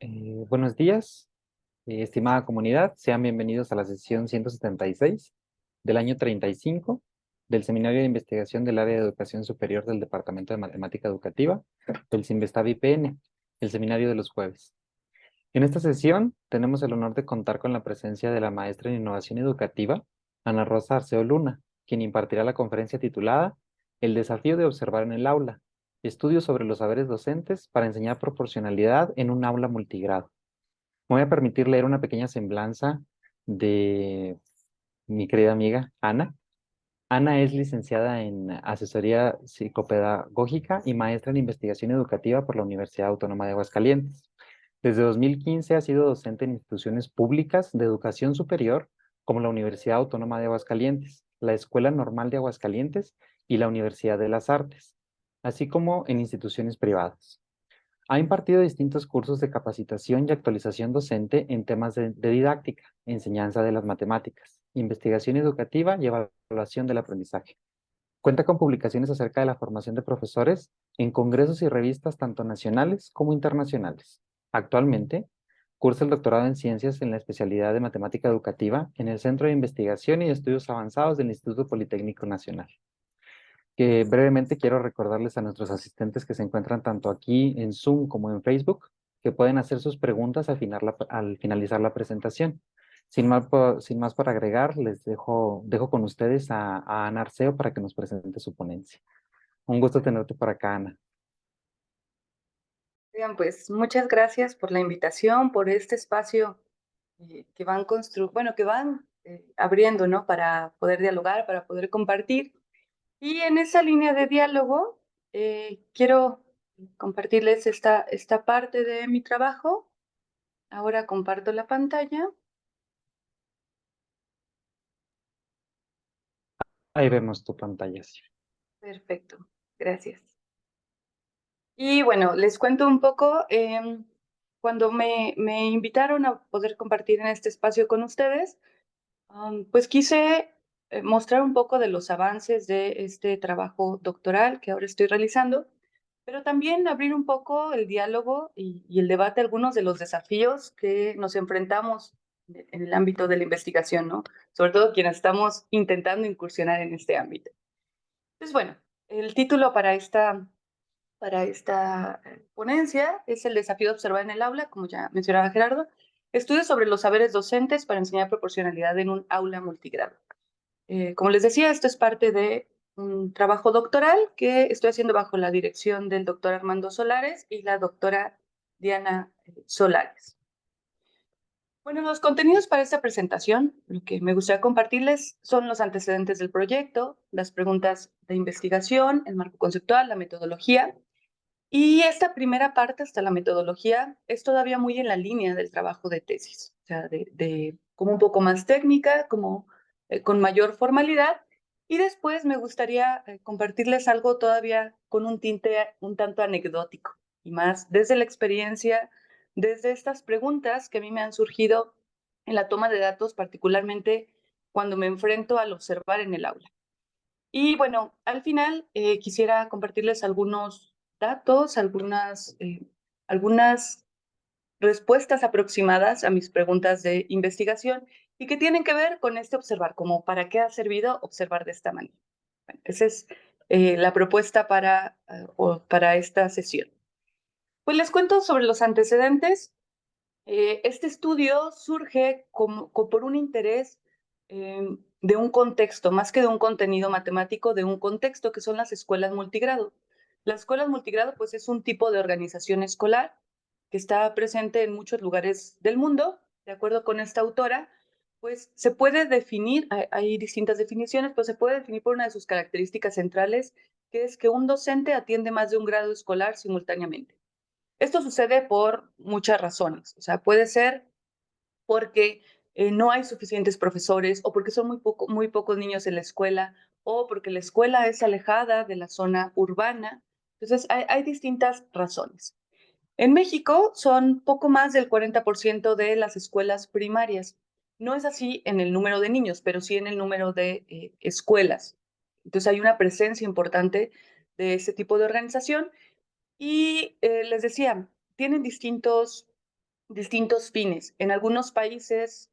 Buenos días, estimada comunidad. Sean bienvenidos a la sesión 176 del año 35 del Seminario de Investigación del Área de Educación Superior del Departamento de Matemática Educativa del Sinvestav IPN, el seminario de los jueves. En esta sesión tenemos el honor de contar con la presencia de la maestra en Innovación Educativa, Ana Rosa Arceo Luna, quien impartirá la conferencia titulada El desafío de observar en el aula, estudios sobre los saberes docentes para enseñar proporcionalidad en un aula multigrado. Me voy a permitir leer una pequeña semblanza de mi querida amiga Ana. Ana es licenciada en Asesoría Psicopedagógica y maestra en Investigación Educativa por la Universidad Autónoma de Aguascalientes. Desde 2015 ha sido docente en instituciones públicas de educación superior como la Universidad Autónoma de Aguascalientes, la Escuela Normal de Aguascalientes y la Universidad de las Artes, así como en instituciones privadas. Ha impartido distintos cursos de capacitación y actualización docente en temas de didáctica, enseñanza de las matemáticas, investigación educativa y evaluación del aprendizaje. Cuenta con publicaciones acerca de la formación de profesores en congresos y revistas tanto nacionales como internacionales. Actualmente, cursa el doctorado en ciencias en la especialidad de matemática educativa en el Centro de Investigación y Estudios Avanzados del Instituto Politécnico Nacional. Que brevemente quiero recordarles a nuestros asistentes que se encuentran tanto aquí en Zoom como en Facebook, que pueden hacer sus preguntas al finalizar la presentación. Sin más por agregar, les dejo con ustedes a Ana Arceo para que nos presente su ponencia. Un gusto tenerte por acá, Ana. Bien, pues muchas gracias por la invitación, por este espacio que que van abriendo, ¿no? Para poder dialogar, para poder compartir. Y en esa línea de diálogo, quiero compartirles esta parte de mi trabajo. Ahora comparto la pantalla. Ahí vemos tu pantalla, sí. Perfecto, gracias. Y bueno, les cuento un poco, cuando me invitaron a poder compartir en este espacio con ustedes, pues quise mostrar un poco de los avances de este trabajo doctoral que ahora estoy realizando, pero también abrir un poco el diálogo y el debate, algunos de los desafíos que nos enfrentamos en el ámbito de la investigación, ¿no? Sobre todo quienes estamos intentando incursionar en este ámbito. Entonces, bueno, el título para esta ponencia es el desafío de observar en el aula, como ya mencionaba Gerardo, estudios sobre los saberes docentes para enseñar proporcionalidad en un aula multigrado. Como les decía, esto es parte de un trabajo doctoral que estoy haciendo bajo la dirección del doctor Armando Solares y la doctora Diana Solares. Bueno, los contenidos para esta presentación, lo que me gustaría compartirles son los antecedentes del proyecto, las preguntas de investigación, el marco conceptual, la metodología. Y esta primera parte, hasta la metodología, es todavía muy en la línea del trabajo de tesis, o sea, como un poco más técnica, como con mayor formalidad. Y después me gustaría compartirles algo todavía con un tinte un tanto anecdótico y más desde la experiencia, desde estas preguntas que a mí me han surgido en la toma de datos, particularmente cuando me enfrento al observar en el aula. Y bueno, al final quisiera compartirles algunos datos, algunas respuestas aproximadas a mis preguntas de investigación y que tienen que ver con este observar, como para qué ha servido observar de esta manera. Bueno, esa es la propuesta para esta sesión. Pues les cuento sobre los antecedentes. Este estudio surge por un interés de un contexto, más que de un contenido matemático, de un contexto que son las escuelas multigrado. Las escuelas multigrado, pues es un tipo de organización escolar que está presente en muchos lugares del mundo. De acuerdo con esta autora, pues se puede definir, hay distintas definiciones, pero se puede definir por una de sus características centrales, que es que un docente atiende más de un grado escolar simultáneamente. Esto sucede por muchas razones. O sea, puede ser porque no hay suficientes profesores o porque son muy pocos niños en la escuela o porque la escuela es alejada de la zona urbana. Entonces, hay distintas razones. En México son poco más del 40% de las escuelas primarias. No es así en el número de niños, pero sí en el número de escuelas. Entonces hay una presencia importante de este tipo de organización y les decía, tienen distintos distintos fines. En algunos países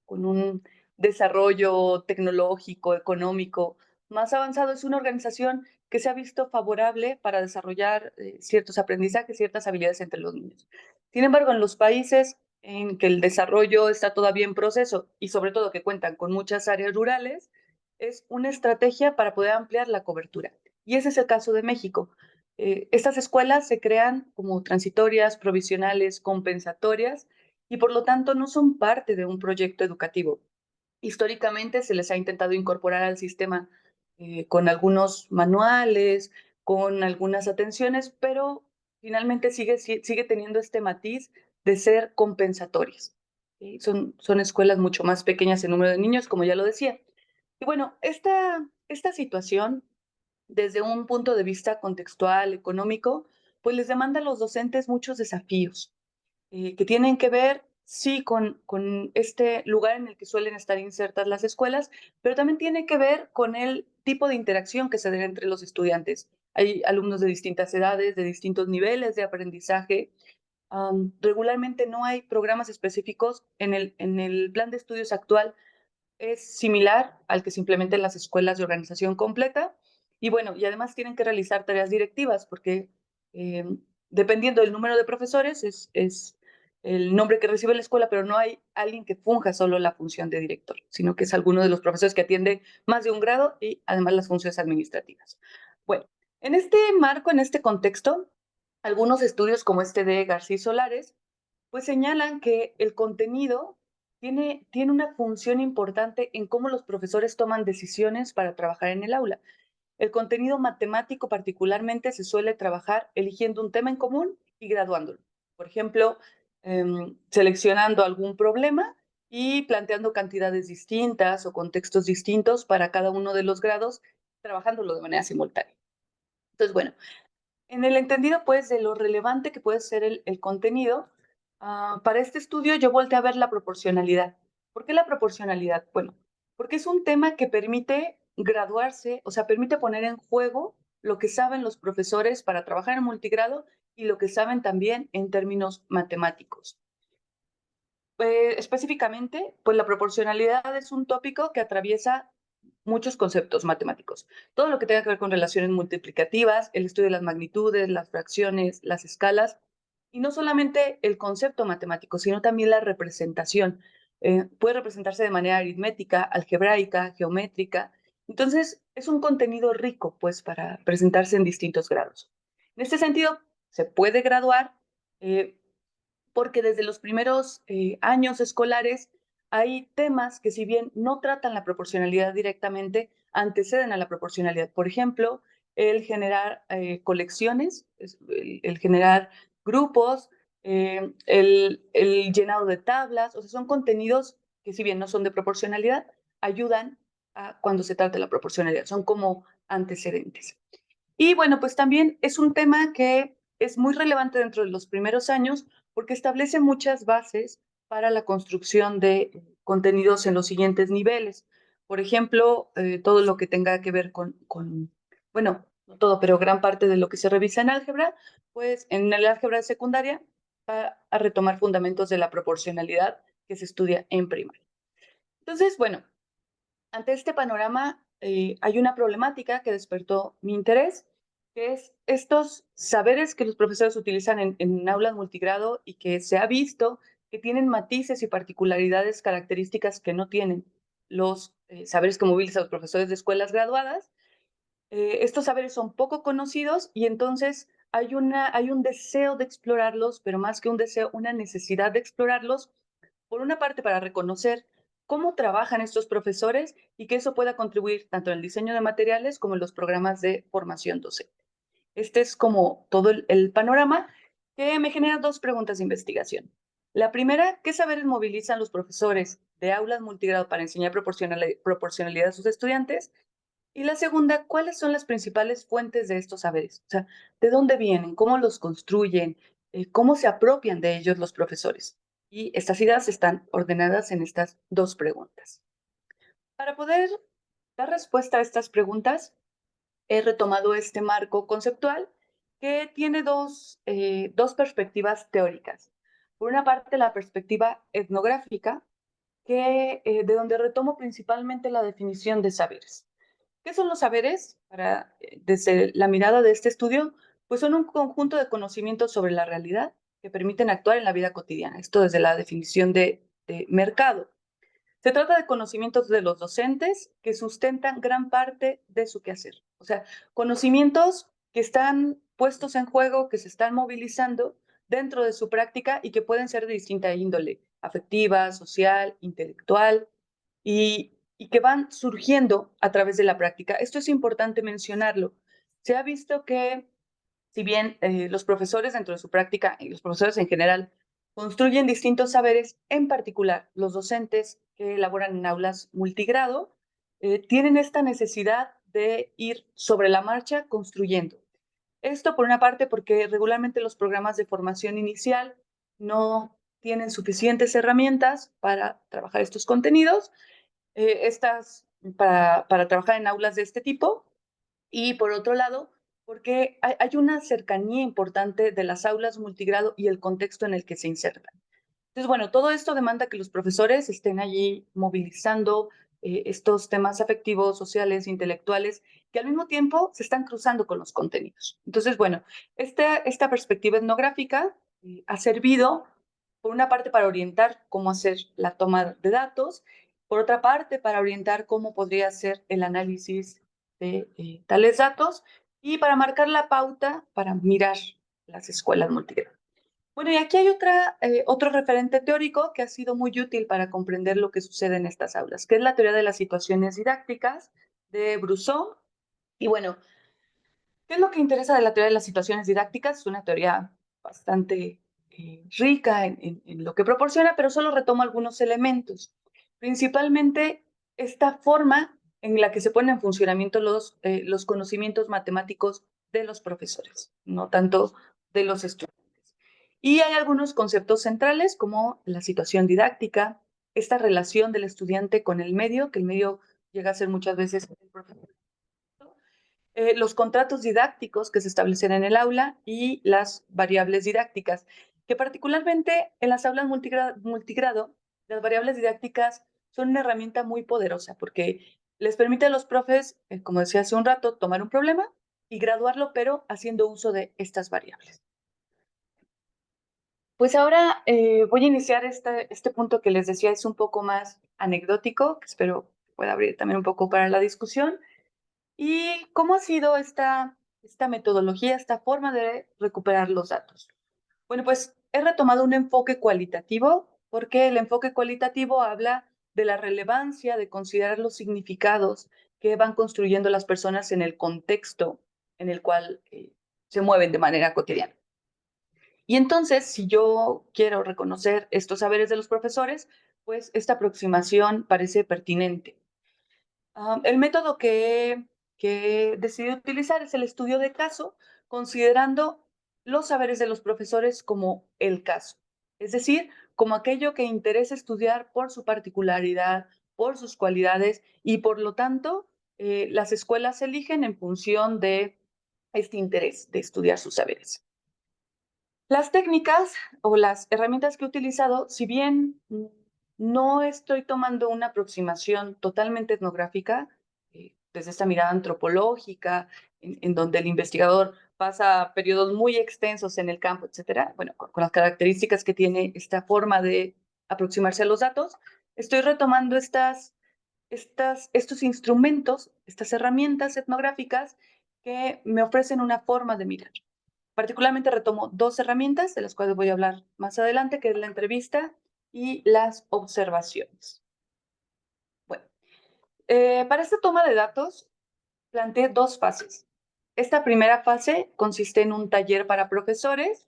con un desarrollo tecnológico, económico más avanzado, es una organización que se ha visto favorable para desarrollar ciertos aprendizajes, ciertas habilidades entre los niños. Sin embargo, en los países en que el desarrollo está todavía en proceso y sobre todo que cuentan con muchas áreas rurales, es una estrategia para poder ampliar la cobertura. Y ese es el caso de México. Estas escuelas se crean como transitorias, provisionales, compensatorias y por lo tanto no son parte de un proyecto educativo. Históricamente se les ha intentado incorporar al sistema con algunos manuales, con algunas atenciones, pero finalmente sigue teniendo este matiz de ser compensatorias. ¿Sí? Son escuelas mucho más pequeñas en número de niños, como ya lo decía. Y bueno, esta situación desde un punto de vista contextual, económico, pues les demanda a los docentes muchos desafíos que tienen que ver, sí, con este lugar en el que suelen estar insertas las escuelas, pero también tiene que ver con el tipo de interacción que se da entre los estudiantes. Hay alumnos de distintas edades, de distintos niveles de aprendizaje. Regularmente no hay programas específicos en el plan de estudios actual es similar al que se implementa en las escuelas de organización completa. Y bueno, y además tienen que realizar tareas directivas porque eh, dependiendo del número de profesores es el nombre que recibe la escuela, pero no hay alguien que funja solo la función de director, sino que es alguno de los profesores que atiende más de un grado y además las funciones administrativas. Bueno, en este marco, en este contexto, algunos estudios como este de García Solares pues señalan que el contenido tiene una función importante en cómo los profesores toman decisiones para trabajar en el aula. El contenido matemático particularmente se suele trabajar eligiendo un tema en común y graduándolo. Por ejemplo, seleccionando algún problema y planteando cantidades distintas o contextos distintos para cada uno de los grados, trabajándolo de manera simultánea. Entonces, bueno, en el entendido, pues, de lo relevante que puede ser el contenido, para este estudio yo volteé a ver la proporcionalidad. ¿Por qué la proporcionalidad? Bueno, porque es un tema que permite graduarse, o sea, permite poner en juego lo que saben los profesores para trabajar en multigrado y lo que saben también en términos matemáticos. Específicamente, pues la proporcionalidad es un tópico que atraviesa muchos conceptos matemáticos. Todo lo que tenga que ver con relaciones multiplicativas, el estudio de las magnitudes, las fracciones, las escalas, y no solamente el concepto matemático, sino también la representación. Puede representarse de manera aritmética, algebraica, geométrica. Entonces, es un contenido rico, pues, para presentarse en distintos grados. En este sentido, se puede graduar porque desde los primeros años escolares hay temas que si bien no tratan la proporcionalidad directamente, anteceden a la proporcionalidad. Por ejemplo, el generar colecciones, el generar grupos, el llenado de tablas, o sea, son contenidos que si bien no son de proporcionalidad, ayudan a cuando se trata de la proporcionalidad, son como antecedentes. Y bueno, pues también es un tema que es muy relevante dentro de los primeros años porque establece muchas bases para la construcción de contenidos en los siguientes niveles. Por ejemplo, todo lo que tenga que ver bueno, no todo, pero gran parte de lo que se revisa en álgebra, pues en el álgebra secundaria va a retomar fundamentos de la proporcionalidad que se estudia en primaria. Entonces, bueno, ante este panorama, hay una problemática que despertó mi interés, que es estos saberes que los profesores utilizan en aulas multigrado y que se ha visto que tienen matices y particularidades características que no tienen los saberes que movilizan los profesores de escuelas graduadas. Estos saberes son poco conocidos y entonces hay un deseo de explorarlos, pero más que un deseo, una necesidad de explorarlos por una parte, para reconocer cómo trabajan estos profesores y que eso pueda contribuir tanto en el diseño de materiales como en los programas de formación docente. Este es como todo el panorama que me genera dos preguntas de investigación. La primera, ¿qué saberes movilizan los profesores de aulas multigrado para enseñar proporcionalidad a sus estudiantes? Y la segunda, ¿cuáles son las principales fuentes de estos saberes? O sea, ¿de dónde vienen? ¿Cómo los construyen? ¿Cómo se apropian de ellos los profesores? Y estas ideas están ordenadas en estas dos preguntas. Para poder dar respuesta a estas preguntas, he retomado este marco conceptual que tiene dos perspectivas teóricas. Por una parte, la perspectiva etnográfica, de donde retomo principalmente la definición de saberes. ¿Qué son los saberes? Desde la mirada de este estudio, pues son un conjunto de conocimientos sobre la realidad que permiten actuar en la vida cotidiana. Esto desde la definición de mercado. Se trata de conocimientos de los docentes que sustentan gran parte de su quehacer. O sea, conocimientos que están puestos en juego, que se están movilizando dentro de su práctica y que pueden ser de distinta índole, afectiva, social, intelectual, y que van surgiendo a través de la práctica. Esto es importante mencionarlo. Se ha visto que si bien los profesores dentro de su práctica y los profesores en general construyen distintos saberes, en particular los docentes que elaboran en aulas multigrado, tienen esta necesidad de ir sobre la marcha construyendo. Esto por una parte porque regularmente los programas de formación inicial no tienen suficientes herramientas para trabajar estos contenidos, para trabajar en aulas de este tipo, y por otro lado, porque hay una cercanía importante de las aulas multigrado y el contexto en el que se insertan. Entonces, bueno, todo esto demanda que los profesores estén allí movilizando estos temas afectivos, sociales, intelectuales, que al mismo tiempo se están cruzando con los contenidos. Entonces, bueno, esta perspectiva etnográfica ha servido, por una parte, para orientar cómo hacer la toma de datos, por otra parte, para orientar cómo podría ser el análisis de tales datos y para marcar la pauta para mirar las escuelas multigrado. Bueno, y aquí hay otro referente teórico que ha sido muy útil para comprender lo que sucede en estas aulas, que es la teoría de las situaciones didácticas de Brousseau. Y bueno, ¿qué es lo que interesa de la teoría de las situaciones didácticas? Es una teoría bastante rica en lo que proporciona, pero solo retomo algunos elementos. Principalmente esta forma en la que se ponen en funcionamiento los conocimientos matemáticos de los profesores, no tanto de los estudiantes. Y hay algunos conceptos centrales como la situación didáctica, esta relación del estudiante con el medio, que el medio llega a ser muchas veces el profesor, los contratos didácticos que se establecen en el aula y las variables didácticas, que particularmente en las aulas multigrado, las variables didácticas son una herramienta muy poderosa porque les permite a los profes, como decía hace un rato, tomar un problema y graduarlo, pero haciendo uso de estas variables. Pues ahora voy a iniciar este punto que les decía es un poco más anecdótico, que espero pueda abrir también un poco para la discusión. ¿Y cómo ha sido esta metodología, esta forma de recuperar los datos? Bueno, pues he retomado un enfoque cualitativo, porque el enfoque cualitativo habla de la relevancia de considerar los significados que van construyendo las personas en el contexto en el cual se mueven de manera cotidiana. Y entonces, si yo quiero reconocer estos saberes de los profesores, pues esta aproximación parece pertinente. El método que decidí utilizar es el estudio de caso, considerando los saberes de los profesores como el caso, es decir, como aquello que interesa estudiar por su particularidad, por sus cualidades y por lo tanto las escuelas se eligen en función de este interés de estudiar sus saberes. Las técnicas o las herramientas que he utilizado, si bien no estoy tomando una aproximación totalmente etnográfica, desde esta mirada antropológica, en donde el investigador pasa periodos muy extensos en el campo, etcétera, bueno, con las características que tiene esta forma de aproximarse a los datos, estoy retomando estos instrumentos, estas herramientas etnográficas que me ofrecen una forma de mirar. Particularmente retomo dos herramientas de las cuales voy a hablar más adelante, que es la entrevista y las observaciones. Bueno, para esta toma de datos planteé dos fases. Esta primera fase consiste en un taller para profesores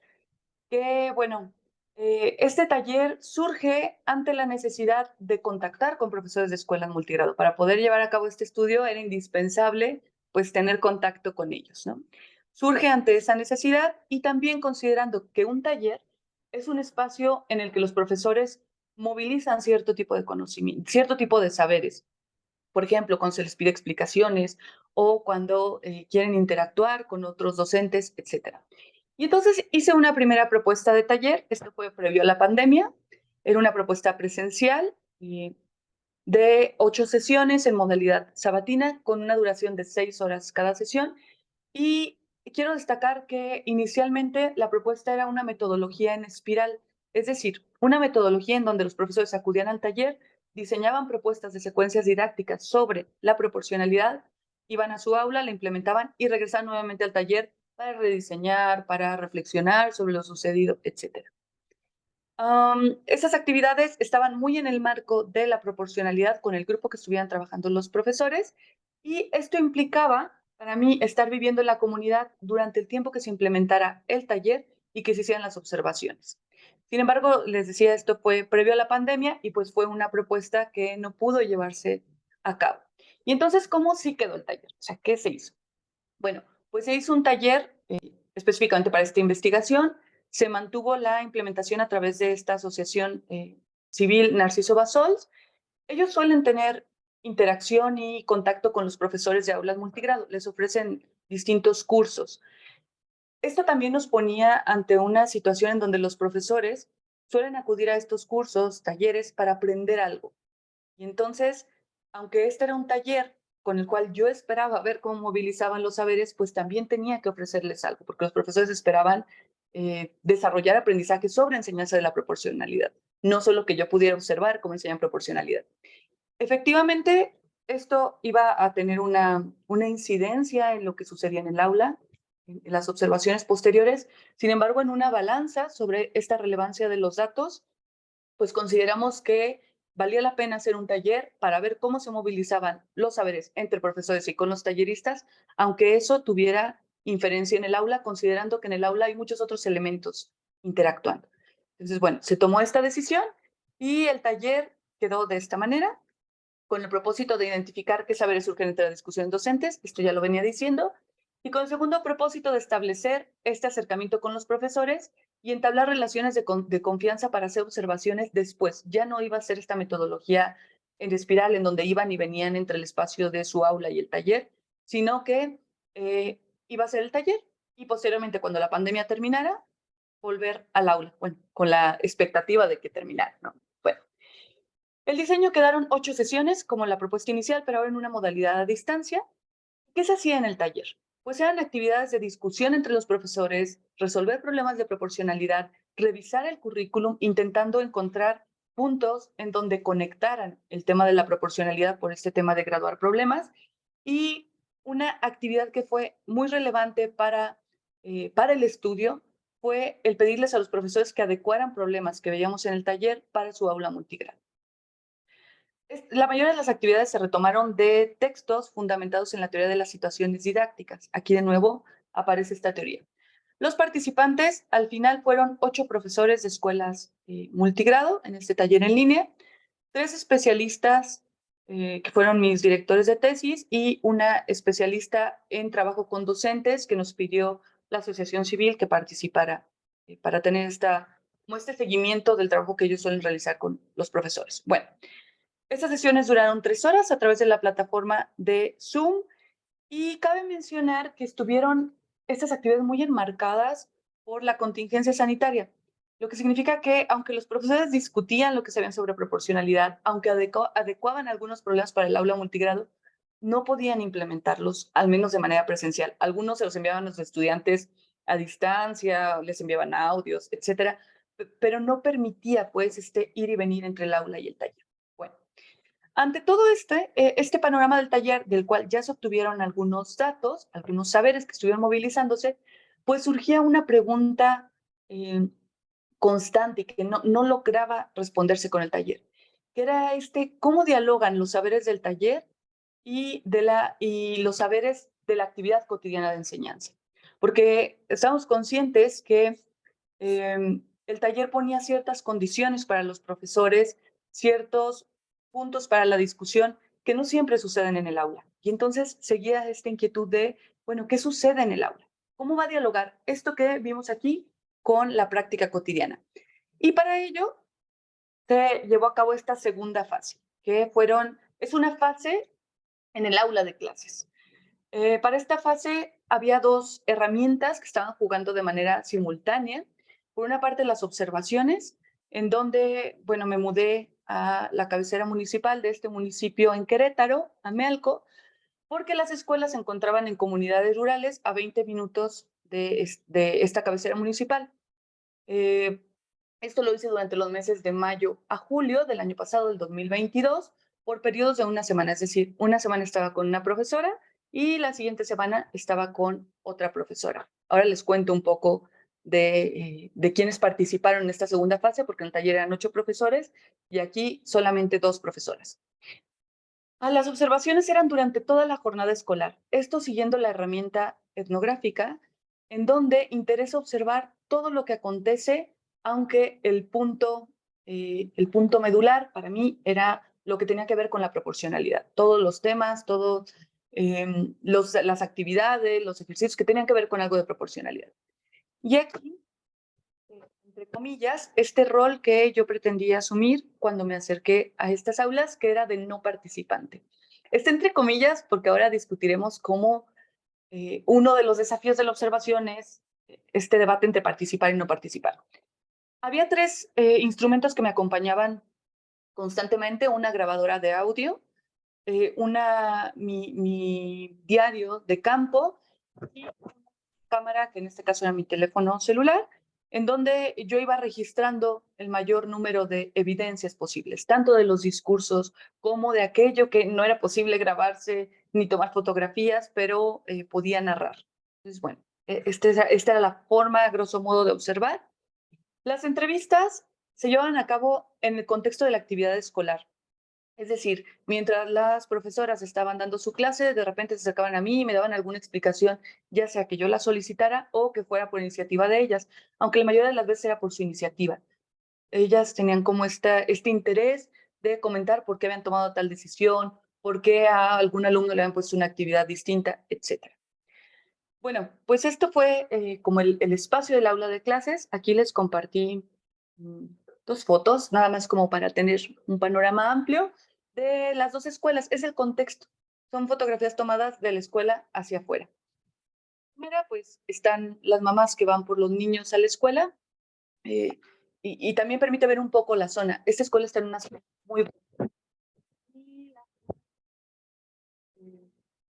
que, bueno, este taller surge ante la necesidad de contactar con profesores de escuelas multigrado. Para poder llevar a cabo este estudio era indispensable, pues, tener contacto con ellos, ¿no? Surge ante esa necesidad y también considerando que un taller es un espacio en el que los profesores movilizan cierto tipo de conocimiento, cierto tipo de saberes. Por ejemplo, cuando se les pide explicaciones o cuando quieren interactuar con otros docentes, etcétera. Y entonces hice una primera propuesta de taller, esto fue previo a la pandemia, era una propuesta presencial de 8 sesiones en modalidad sabatina con una duración de 6 horas cada sesión. Y quiero destacar que inicialmente la propuesta era una metodología en espiral, es decir, una metodología en donde los profesores acudían al taller, diseñaban propuestas de secuencias didácticas sobre la proporcionalidad, iban a su aula, la implementaban y regresaban nuevamente al taller para rediseñar, para reflexionar sobre lo sucedido, etc. Esas actividades estaban muy en el marco de la proporcionalidad con el grupo que estuvieran trabajando los profesores y esto implicaba para mí estar viviendo en la comunidad durante el tiempo que se implementara el taller y que se hicieran las observaciones. Sin embargo, les decía, esto fue previo a la pandemia y pues fue una propuesta que no pudo llevarse a cabo. Y entonces, ¿cómo sí quedó el taller? O sea, ¿qué se hizo? Bueno, pues se hizo un taller específicamente para esta investigación. Se mantuvo la implementación a través de esta asociación civil Narciso Basols. Ellos suelen tener interacción y contacto con los profesores de aulas multigrado. Les ofrecen distintos cursos. Esto también nos ponía ante una situación en donde los profesores suelen acudir a estos cursos, talleres, para aprender algo. Y entonces, aunque este era un taller con el cual yo esperaba ver cómo movilizaban los saberes, pues también tenía que ofrecerles algo, porque los profesores esperaban desarrollar aprendizaje sobre enseñanza de la proporcionalidad, no solo que yo pudiera observar cómo enseñan proporcionalidad. Efectivamente, esto iba a tener una incidencia en lo que sucedía en el aula, en las observaciones posteriores. Sin embargo, en una balanza sobre esta relevancia de los datos, pues consideramos que valía la pena hacer un taller para ver cómo se movilizaban los saberes entre profesores y con los talleristas, aunque eso tuviera inferencia en el aula, considerando que en el aula hay muchos otros elementos interactuando. Entonces, bueno, se tomó esta decisión y el taller quedó de esta manera, con el propósito de identificar qué saberes surgen entre las discusiones docentes, esto ya lo venía diciendo, y con el segundo propósito de establecer este acercamiento con los profesores y entablar relaciones de confianza para hacer observaciones después. Ya no iba a ser esta metodología en espiral en donde iban y venían entre el espacio de su aula y el taller, sino que iba a ser el taller y posteriormente cuando la pandemia terminara, volver al aula, bueno, con la expectativa de que terminara, ¿no? Bueno, el diseño quedaron 8 sesiones, como la propuesta inicial, pero ahora en una modalidad a distancia. ¿Qué se hacía en el taller? Pues eran actividades de discusión entre los profesores, resolver problemas de proporcionalidad, revisar el currículum, intentando encontrar puntos en donde conectaran el tema de la proporcionalidad por este tema de graduar problemas. Y una actividad que fue muy relevante para el estudio fue el pedirles a los profesores que adecuaran problemas que veíamos en el taller para su aula multigrado. La mayoría de las actividades se retomaron de textos fundamentados en la teoría de las situaciones didácticas. Aquí de nuevo aparece esta teoría. Los participantes al final fueron 8 profesores de escuelas multigrado en este taller en línea, 3 especialistas que fueron mis directores de tesis y una especialista en trabajo con docentes que nos pidió la asociación civil que participara para tener como este seguimiento del trabajo que ellos suelen realizar con los profesores. Bueno, estas sesiones duraron 3 horas a través de la plataforma de Zoom y cabe mencionar que estuvieron estas actividades muy enmarcadas por la contingencia sanitaria, lo que significa que aunque los profesores discutían lo que sabían sobre proporcionalidad, aunque adecuaban algunos problemas para el aula multigrado, no podían implementarlos, al menos de manera presencial. Algunos se los enviaban a los estudiantes a distancia, les enviaban audios, etcétera, pero no permitía pues ir y venir entre el aula y el taller. Bueno, ante todo este panorama del taller, del cual ya se obtuvieron algunos datos, algunos saberes que estuvieron movilizándose, pues surgía una pregunta constante y que no lograba responderse con el taller, que era ¿cómo dialogan los saberes del taller y los saberes de la actividad cotidiana de enseñanza? Porque estamos conscientes que el taller ponía ciertas condiciones para los profesores, ciertos puntos para la discusión que no siempre suceden en el aula. Y entonces seguía esta inquietud de, bueno, ¿qué sucede en el aula? ¿Cómo va a dialogar esto que vimos aquí con la práctica cotidiana? Y para ello se llevó a cabo esta segunda fase, es una fase en el aula de clases. Para esta fase había dos herramientas que estaban jugando de manera simultánea. Por una parte, las observaciones, en donde, bueno, me mudé a la cabecera municipal de este municipio en Querétaro, Amealco, porque las escuelas se encontraban en comunidades rurales a 20 minutos de esta cabecera municipal. Eh, Esto lo hice durante los meses de mayo a julio del año pasado, del 2022, por periodos de una semana. Es decir, una semana estaba con una profesora y la siguiente semana estaba con otra profesora. Ahora les cuento un poco de quienes participaron en esta segunda fase, porque en el taller eran 8 profesores y aquí solamente 2 profesoras. Las observaciones eran durante toda la jornada escolar, esto siguiendo la herramienta etnográfica, en donde interesa observar todo lo que acontece, aunque el punto medular para mí era lo que tenía que ver con la proporcionalidad. Todos los temas, todas las actividades, los ejercicios que tenían que ver con algo de proporcionalidad. Y aquí, entre comillas, este rol que yo pretendía asumir cuando me acerqué a estas aulas, que era de no participante. Está entre comillas porque ahora discutiremos cómo uno de los desafíos de la observación es este debate entre participar y no participar. Había 3 instrumentos que me acompañaban constantemente: una grabadora de audio, mi diario de campo y una cámara, que en este caso era mi teléfono celular, en donde yo iba registrando el mayor número de evidencias posibles, tanto de los discursos como de aquello que no era posible grabarse ni tomar fotografías, pero podía narrar. Entonces, bueno, esta era la forma, a grosso modo, de observar. Las entrevistas se llevan a cabo en el contexto de la actividad escolar. Es decir, mientras las profesoras estaban dando su clase, de repente se acercaban a mí y me daban alguna explicación, ya sea que yo la solicitara o que fuera por iniciativa de ellas, aunque la mayoría de las veces era por su iniciativa. Ellas tenían como este interés de comentar por qué habían tomado tal decisión, por qué a algún alumno le habían puesto una actividad distinta, etcétera. Bueno, pues esto fue como el espacio del aula de clases. Aquí les compartí 2 fotos, nada más como para tener un panorama amplio de las 2 escuelas. Es el contexto. Son fotografías tomadas de la escuela hacia afuera. Mira, pues están las mamás que van por los niños a la escuela, eh, y también permite ver un poco la zona. Esta escuela está en una zona muy...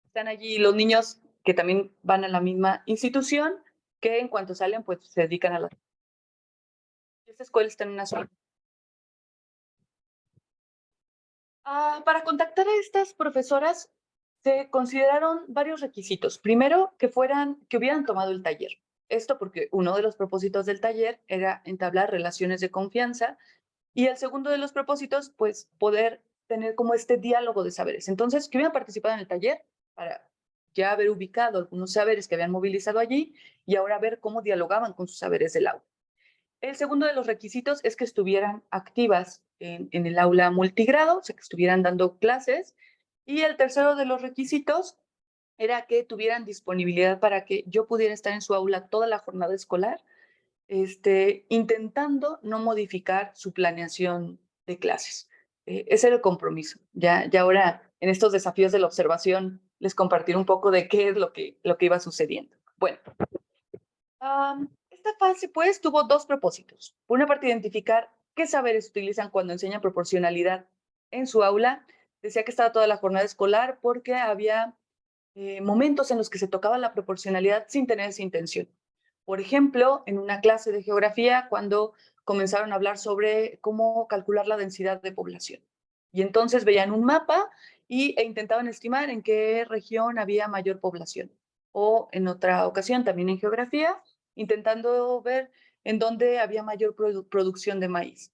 Están allí los niños que también van a la misma institución, que en cuanto salen, pues se dedican a la... Esta escuela está en una zona. Para contactar a estas profesoras se consideraron varios requisitos. Primero, que hubieran tomado el taller. Esto porque uno de los propósitos del taller era entablar relaciones de confianza, y el segundo de los propósitos, pues poder tener como este diálogo de saberes. Entonces, que hubieran participado en el taller para ya haber ubicado algunos saberes que habían movilizado allí y ahora ver cómo dialogaban con sus saberes del aula. El segundo de los requisitos es que estuvieran activas en el aula multigrado, o sea, que estuvieran dando clases. Y el tercero de los requisitos era que tuvieran disponibilidad para que yo pudiera estar en su aula toda la jornada escolar, intentando no modificar su planeación de clases. Ese era el compromiso. Ya ahora, en estos desafíos de la observación, les compartiré un poco de qué es lo que iba sucediendo. Bueno, esta fase, pues, tuvo 2 propósitos. Por una parte, identificar qué saberes utilizan cuando enseñan proporcionalidad en su aula. Decía que estaba toda la jornada escolar porque había momentos en los que se tocaba la proporcionalidad sin tener esa intención. Por ejemplo, en una clase de geografía, cuando comenzaron a hablar sobre cómo calcular la densidad de población. Y entonces veían un mapa e intentaban estimar en qué región había mayor población. O en otra ocasión, también en geografía, intentando ver en dónde había mayor producción de maíz.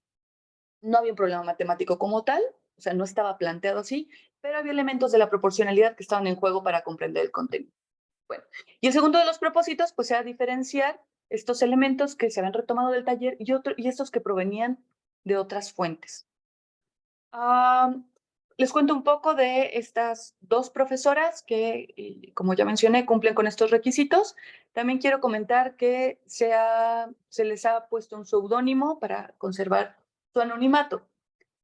No había un problema matemático como tal, o sea, no estaba planteado así, pero había elementos de la proporcionalidad que estaban en juego para comprender el contenido. Bueno, y el segundo de los propósitos, pues, era diferenciar estos elementos que se habían retomado del taller y estos que provenían de otras fuentes. Ah, Les cuento un poco de estas 2 profesoras que, como ya mencioné, cumplen con estos requisitos. También quiero comentar que se les ha puesto un seudónimo para conservar su anonimato.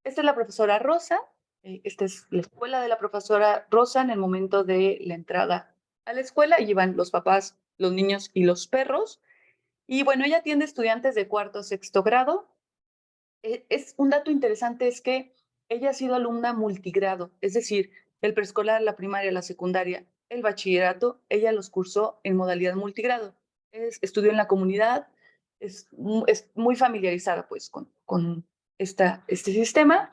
Esta es la profesora Rosa, esta es la escuela de la profesora Rosa en el momento de la entrada a la escuela y iban los papás, los niños y los perros. Y bueno, ella atiende estudiantes de cuarto, sexto grado. Es un dato interesante es que ella ha sido alumna multigrado, es decir, el preescolar, la primaria, la secundaria, el bachillerato, ella los cursó en modalidad multigrado. Estudió en la comunidad, es muy familiarizada pues con este sistema.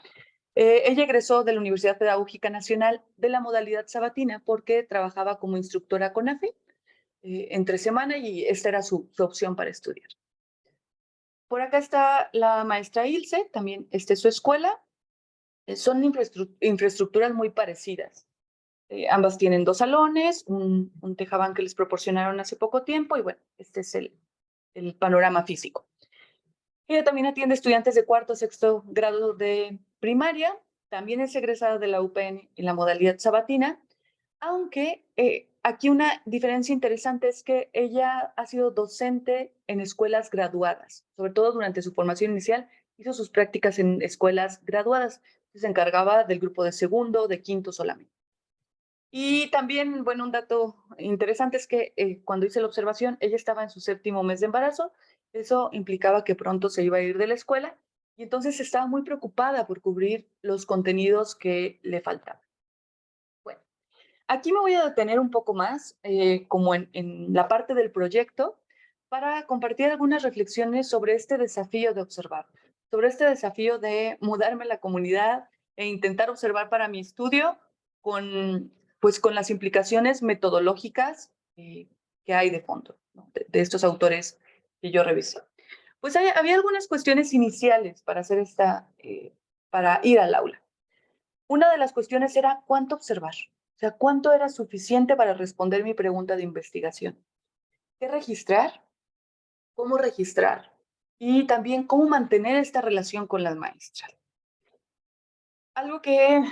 Ella egresó de la Universidad Pedagógica Nacional de la modalidad sabatina porque trabajaba como instructora con AFE entre semana y esta era su opción para estudiar. Por acá está la maestra Ilse, también esta es su escuela. Son infraestructuras muy parecidas. Ambas tienen 2 salones, un tejabán que les proporcionaron hace poco tiempo y bueno, este es el panorama físico. Ella también atiende estudiantes de cuarto, sexto grado de primaria. También es egresada de la UPN en la modalidad sabatina, aunque aquí una diferencia interesante es que ella ha sido docente en escuelas graduadas, sobre todo durante su formación inicial, hizo sus prácticas en escuelas graduadas, se encargaba del grupo de segundo, de quinto solamente. Y también, bueno, un dato interesante es que cuando hice la observación, ella estaba en su 7º mes de embarazo, eso implicaba que pronto se iba a ir de la escuela y entonces estaba muy preocupada por cubrir los contenidos que le faltaban. Bueno, aquí me voy a detener un poco más, como en la parte del proyecto, para compartir algunas reflexiones sobre este desafío de observar, sobre este desafío de mudarme a la comunidad e intentar observar para mi estudio con, pues, con las implicaciones metodológicas que hay de fondo, ¿no? De estos autores que yo revisé. Pues había algunas cuestiones iniciales para hacer para ir al aula. Una de las cuestiones era cuánto observar, o sea, cuánto era suficiente para responder mi pregunta de investigación. ¿Qué registrar? ¿Cómo registrar? Y también cómo mantener esta relación con las maestras. Algo que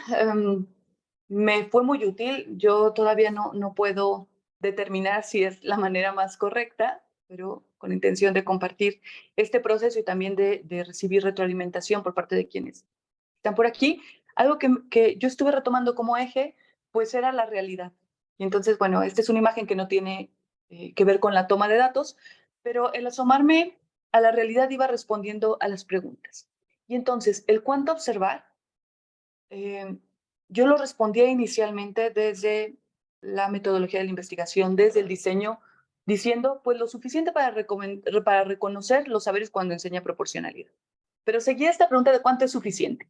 me fue muy útil, yo todavía no puedo determinar si es la manera más correcta, pero con intención de compartir este proceso y también de recibir retroalimentación por parte de quienes están por aquí. Algo que yo estuve retomando como eje, pues era la realidad. Y entonces, bueno, esta es una imagen que no tiene que ver con la toma de datos, pero el asomarme a la realidad iba respondiendo a las preguntas. Y entonces, el cuánto observar, eh, yo lo respondía inicialmente desde la metodología de la investigación, desde el diseño, diciendo, pues lo suficiente para reconocer los saberes cuando enseña proporcionalidad. Pero seguía esta pregunta de cuánto es suficiente.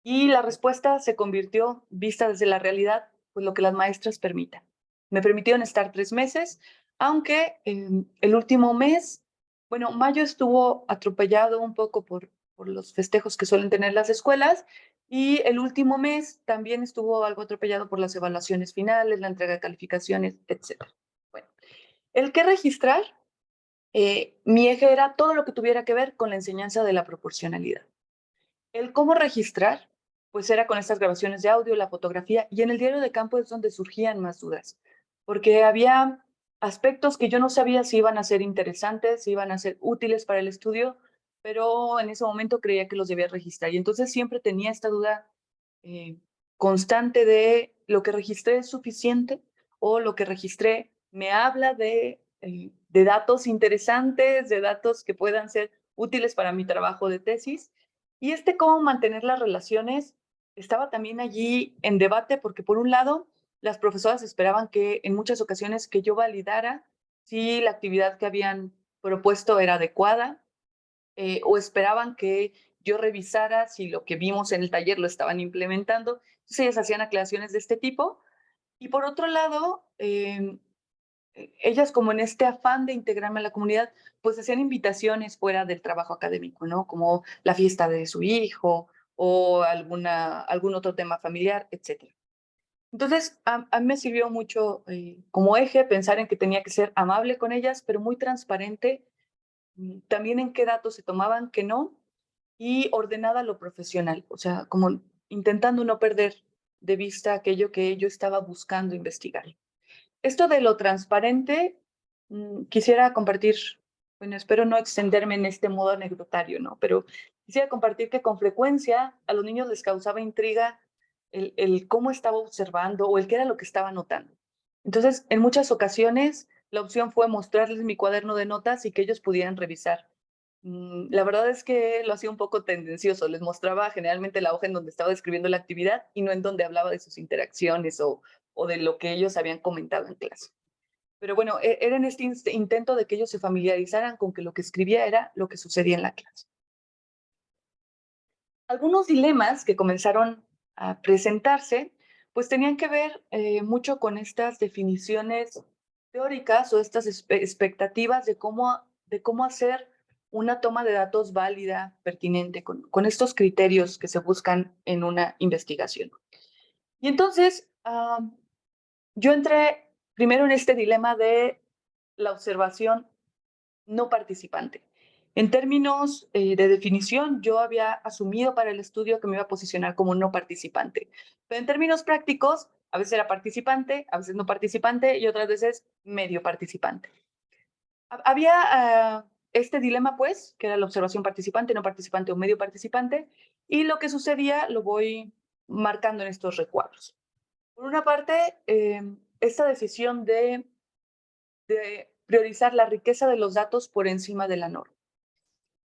Y la respuesta se convirtió, vista desde la realidad, pues lo que las maestras permitan. Me permitieron estar 3 meses, aunque el último mes, bueno, mayo estuvo atropellado un poco por los festejos que suelen tener las escuelas y el último mes también estuvo algo atropellado por las evaluaciones finales, la entrega de calificaciones, etcétera. Bueno, el que registrar, mi eje era todo lo que tuviera que ver con la enseñanza de la proporcionalidad. El cómo registrar, pues era con estas grabaciones de audio, la fotografía, y en el diario de campo es donde surgían más dudas, porque había aspectos que yo no sabía si iban a ser interesantes, si iban a ser útiles para el estudio, pero en ese momento creía que los debía registrar. Y entonces siempre tenía esta duda eh, constante de lo que registré es suficiente o lo que registré me habla de datos interesantes, de datos que puedan ser útiles para mi trabajo de tesis. Y cómo mantener las relaciones estaba también allí en debate porque por un lado las profesoras esperaban que en muchas ocasiones que yo validara si la actividad que habían propuesto era adecuada, o esperaban que yo revisara si lo que vimos en el taller lo estaban implementando. Entonces ellas hacían aclaraciones de este tipo. Y por otro lado, ellas como en este afán de integrarme a la comunidad, pues hacían invitaciones fuera del trabajo académico, ¿no? Como la fiesta de su hijo o algún otro tema familiar, etcétera. Entonces, a mí me sirvió mucho como eje pensar en que tenía que ser amable con ellas, pero muy transparente, también en qué datos se tomaban, qué no, y ordenada a lo profesional, o sea, como intentando no perder de vista aquello que yo estaba buscando investigar. Esto de lo transparente, quisiera compartir, bueno, espero no extenderme en este modo anecdotario, ¿no? Pero quisiera compartir que con frecuencia a los niños les causaba intriga el cómo estaba observando o el qué era lo que estaba notando. Entonces, en muchas ocasiones, la opción fue mostrarles mi cuaderno de notas y que ellos pudieran revisar. La verdad es que lo hacía un poco tendencioso. Les mostraba generalmente la hoja en donde estaba describiendo la actividad y no en donde hablaba de sus interacciones o de lo que ellos habían comentado en clase. Pero bueno, era en este intento de que ellos se familiarizaran con que lo que escribía era lo que sucedía en la clase. Algunos dilemas que comenzaron a presentarse, pues tenían que ver mucho con estas definiciones teóricas o estas expectativas de cómo hacer una toma de datos válida, pertinente, con estos criterios que se buscan en una investigación. Y entonces, yo entré primero en este dilema de la observación no participante. En términos de definición, yo había asumido para el estudio que me iba a posicionar como no participante. Pero en términos prácticos, a veces era participante, a veces no participante y otras veces medio participante. Había este dilema, pues, que era la observación participante, no participante o medio participante, y lo que sucedía lo voy marcando en estos recuadros. Por una parte, esta decisión de priorizar la riqueza de los datos por encima de la norma.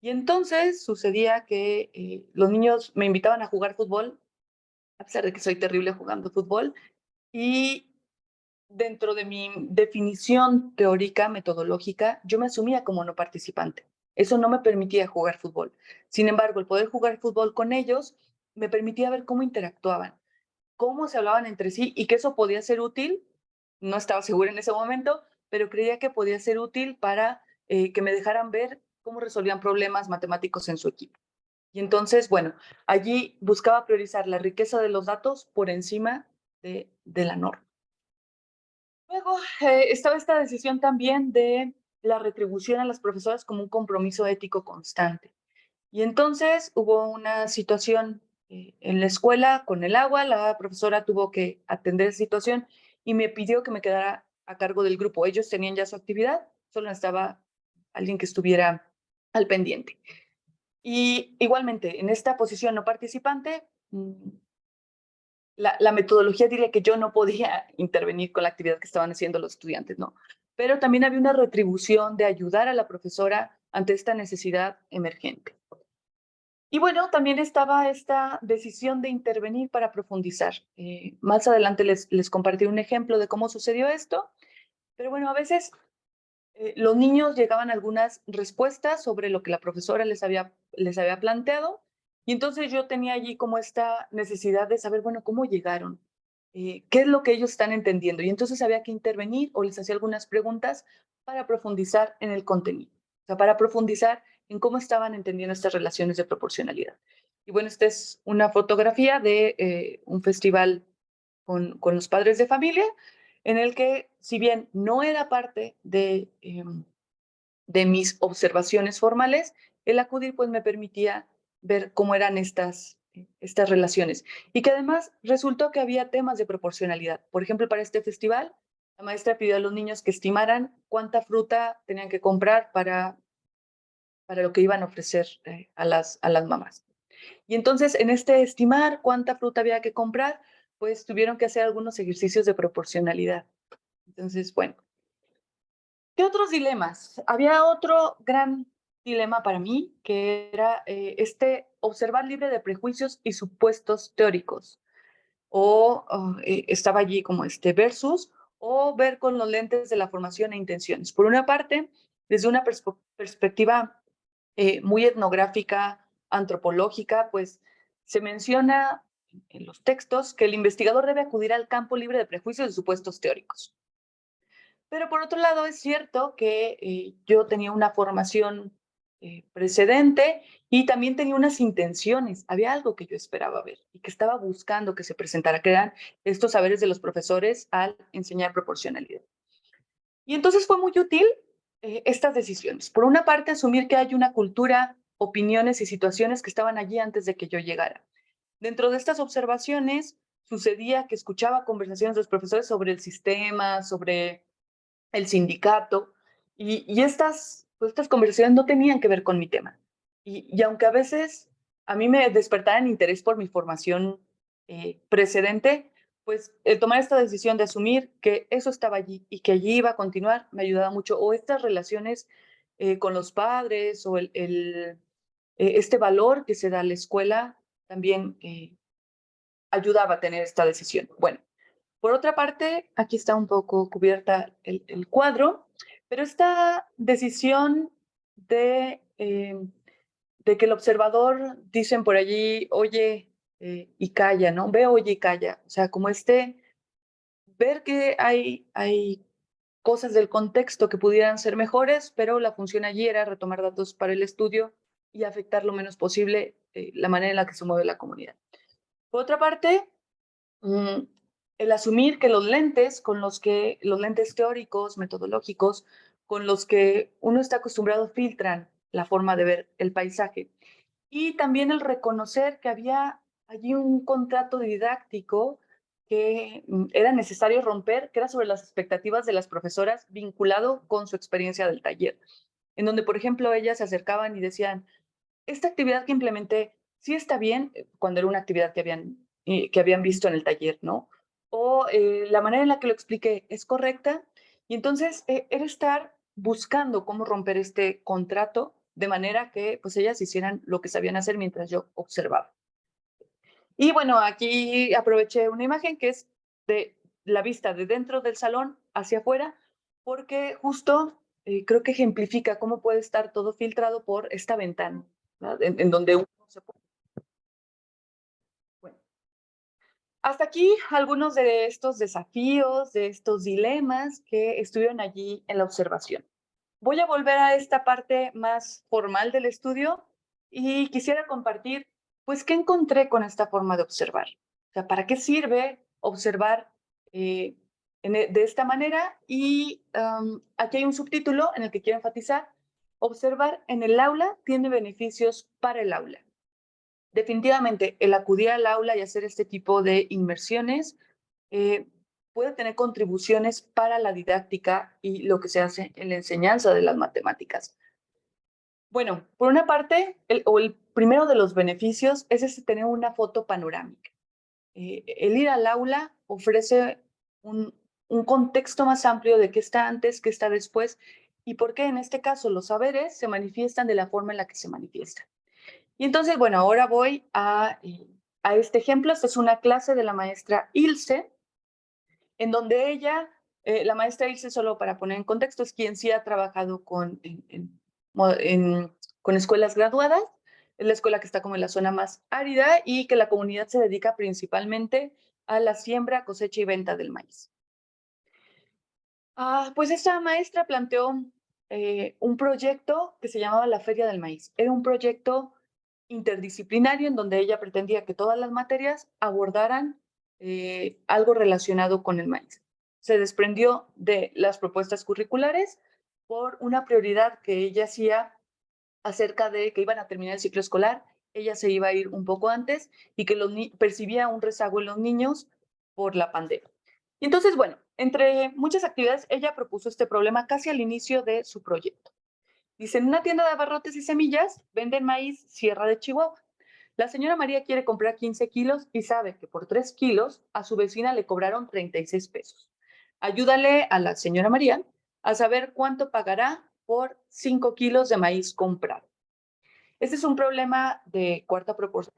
Y entonces sucedía que los niños me invitaban a jugar fútbol, a pesar de que soy terrible jugando fútbol, y dentro de mi definición teórica, metodológica, yo me asumía como no participante. Eso no me permitía jugar fútbol. Sin embargo, el poder jugar fútbol con ellos me permitía ver cómo interactuaban, cómo se hablaban entre sí y que eso podía ser útil. No estaba segura en ese momento, pero creía que podía ser útil para que me dejaran ver cómo resolvían problemas matemáticos en su equipo. Y entonces, bueno, allí buscaba priorizar la riqueza de los datos por encima de la norma. Luego estaba esta decisión también de la retribución a las profesoras como un compromiso ético constante. Y entonces hubo una situación en la escuela con el agua, la profesora tuvo que atender esa situación y me pidió que me quedara a cargo del grupo. Ellos tenían ya su actividad, solo estaba alguien que estuviera al pendiente. Y igualmente, en esta posición no participante, la metodología diría que yo no podía intervenir con la actividad que estaban haciendo los estudiantes, no. Pero también había una retribución de ayudar a la profesora ante esta necesidad emergente. Y bueno, también estaba esta decisión de intervenir para profundizar. Más adelante les compartiré un ejemplo de cómo sucedió esto, pero bueno, a veces los niños llegaban a algunas respuestas sobre lo que la profesora les había planteado, y entonces yo tenía allí como esta necesidad de saber, bueno, cómo llegaron, qué es lo que ellos están entendiendo, y entonces había que intervenir o les hacía algunas preguntas para profundizar en el contenido, o sea, para profundizar en cómo estaban entendiendo estas relaciones de proporcionalidad. Y bueno, esta es una fotografía de un festival con los padres de familia, en el que, si bien no era parte de mis observaciones formales, el acudir pues me permitía ver cómo eran estas relaciones. Y que además resultó que había temas de proporcionalidad. Por ejemplo, para este festival, la maestra pidió a los niños que estimaran cuánta fruta tenían que comprar para lo que iban a ofrecer a las mamás. Y entonces, en este estimar cuánta fruta había que comprar, pues tuvieron que hacer algunos ejercicios de proporcionalidad. Entonces, bueno, ¿qué otros dilemas? Había otro gran dilema para mí, que era este observar libre de prejuicios y supuestos teóricos. Estaba allí como este versus, o ver con los lentes de la formación e intenciones. Por una parte, desde una perspectiva muy etnográfica, antropológica, pues se menciona en los textos que el investigador debe acudir al campo libre de prejuicios y supuestos teóricos. Pero por otro lado, es cierto que yo tenía una formación precedente y también tenía unas intenciones. Había algo que yo esperaba ver y que estaba buscando que se presentara, que eran estos saberes de los profesores al enseñar proporcionalidad. Y entonces fue muy útil estas decisiones. Por una parte, asumir que hay una cultura, opiniones y situaciones que estaban allí antes de que yo llegara. Dentro de estas observaciones, sucedía que escuchaba conversaciones de los profesores sobre el sistema, sobre el sindicato, y pues estas conversaciones no tenían que ver con mi tema. Y aunque a veces a mí me despertaran interés por mi formación precedente, pues el tomar esta decisión de asumir que eso estaba allí y que allí iba a continuar me ayudaba mucho. O estas relaciones con los padres o este valor que se da a la escuela también ayudaba a tener esta decisión. Bueno, por otra parte, aquí está un poco cubierta el cuadro, pero esta decisión de que el observador, dicen por allí, oye y calla, ¿no? Ve, oye y calla. O sea, como ver que hay cosas del contexto que pudieran ser mejores, pero la función allí era retomar datos para el estudio y afectar lo menos posible la manera en la que se mueve la comunidad. Por otra parte, el asumir que los lentes teóricos, metodológicos, con los que uno está acostumbrado filtran la forma de ver el paisaje. Y también el reconocer que había allí un contrato didáctico que era necesario romper, que era sobre las expectativas de las profesoras vinculado con su experiencia del taller, en donde, por ejemplo, ellas se acercaban y decían, esta actividad que implementé sí está bien, cuando era una actividad que habían visto en el taller, ¿no? O la manera en la que lo expliqué es correcta. Y entonces era estar buscando cómo romper este contrato de manera que pues ellas hicieran lo que sabían hacer mientras yo observaba. Y bueno, aquí aproveché una imagen que es de la vista de dentro del salón hacia afuera, porque justo creo que ejemplifica cómo puede estar todo filtrado por esta ventana, ¿no? En donde uno se pone. Bueno, hasta aquí algunos de estos desafíos, de estos dilemas que estuvieron allí en la observación. Voy a volver a esta parte más formal del estudio y quisiera compartir, pues, qué encontré con esta forma de observar. O sea, ¿para qué sirve observar eh, de esta manera? Y aquí hay un subtítulo en el que quiero enfatizar, observar en el aula tiene beneficios para el aula. Definitivamente, el acudir al aula y hacer este tipo de inmersiones eh, puede tener contribuciones para la didáctica y lo que se hace en la enseñanza de las matemáticas. Bueno, por una parte, el primero de los beneficios es tener una foto panorámica. El ir al aula ofrece un, un contexto más amplio de qué está antes, qué está después y por qué en este caso los saberes se manifiestan de la forma en la que se manifiestan. Y entonces, bueno, ahora voy a este ejemplo. Esta es una clase de la maestra Ilse, en donde ella, la maestra Ilse, solo para poner en contexto, es quien sí ha trabajado con escuelas graduadas. Es la escuela que está como en la zona más árida y que la comunidad se dedica principalmente a la siembra, cosecha y venta del maíz. Pues esta maestra planteó un proyecto que se llamaba la Feria del Maíz. Era un proyecto interdisciplinario en donde ella pretendía que todas las materias abordaran algo relacionado con el maíz. Se desprendió de las propuestas curriculares por una prioridad que ella hacía acerca de que iban a terminar el ciclo escolar, ella se iba a ir un poco antes y que percibía un rezago en los niños por la pandemia. Y entonces, bueno, entre muchas actividades, ella propuso este problema casi al inicio de su proyecto. Dice, en una tienda de abarrotes y semillas venden maíz Sierra de Chihuahua. La señora María quiere comprar 15 kilos y sabe que por 3 kilos a su vecina le cobraron 36 pesos. Ayúdale a la señora María a saber cuánto pagará por 5 kilos de maíz comprado. Este es un problema de cuarta proporción.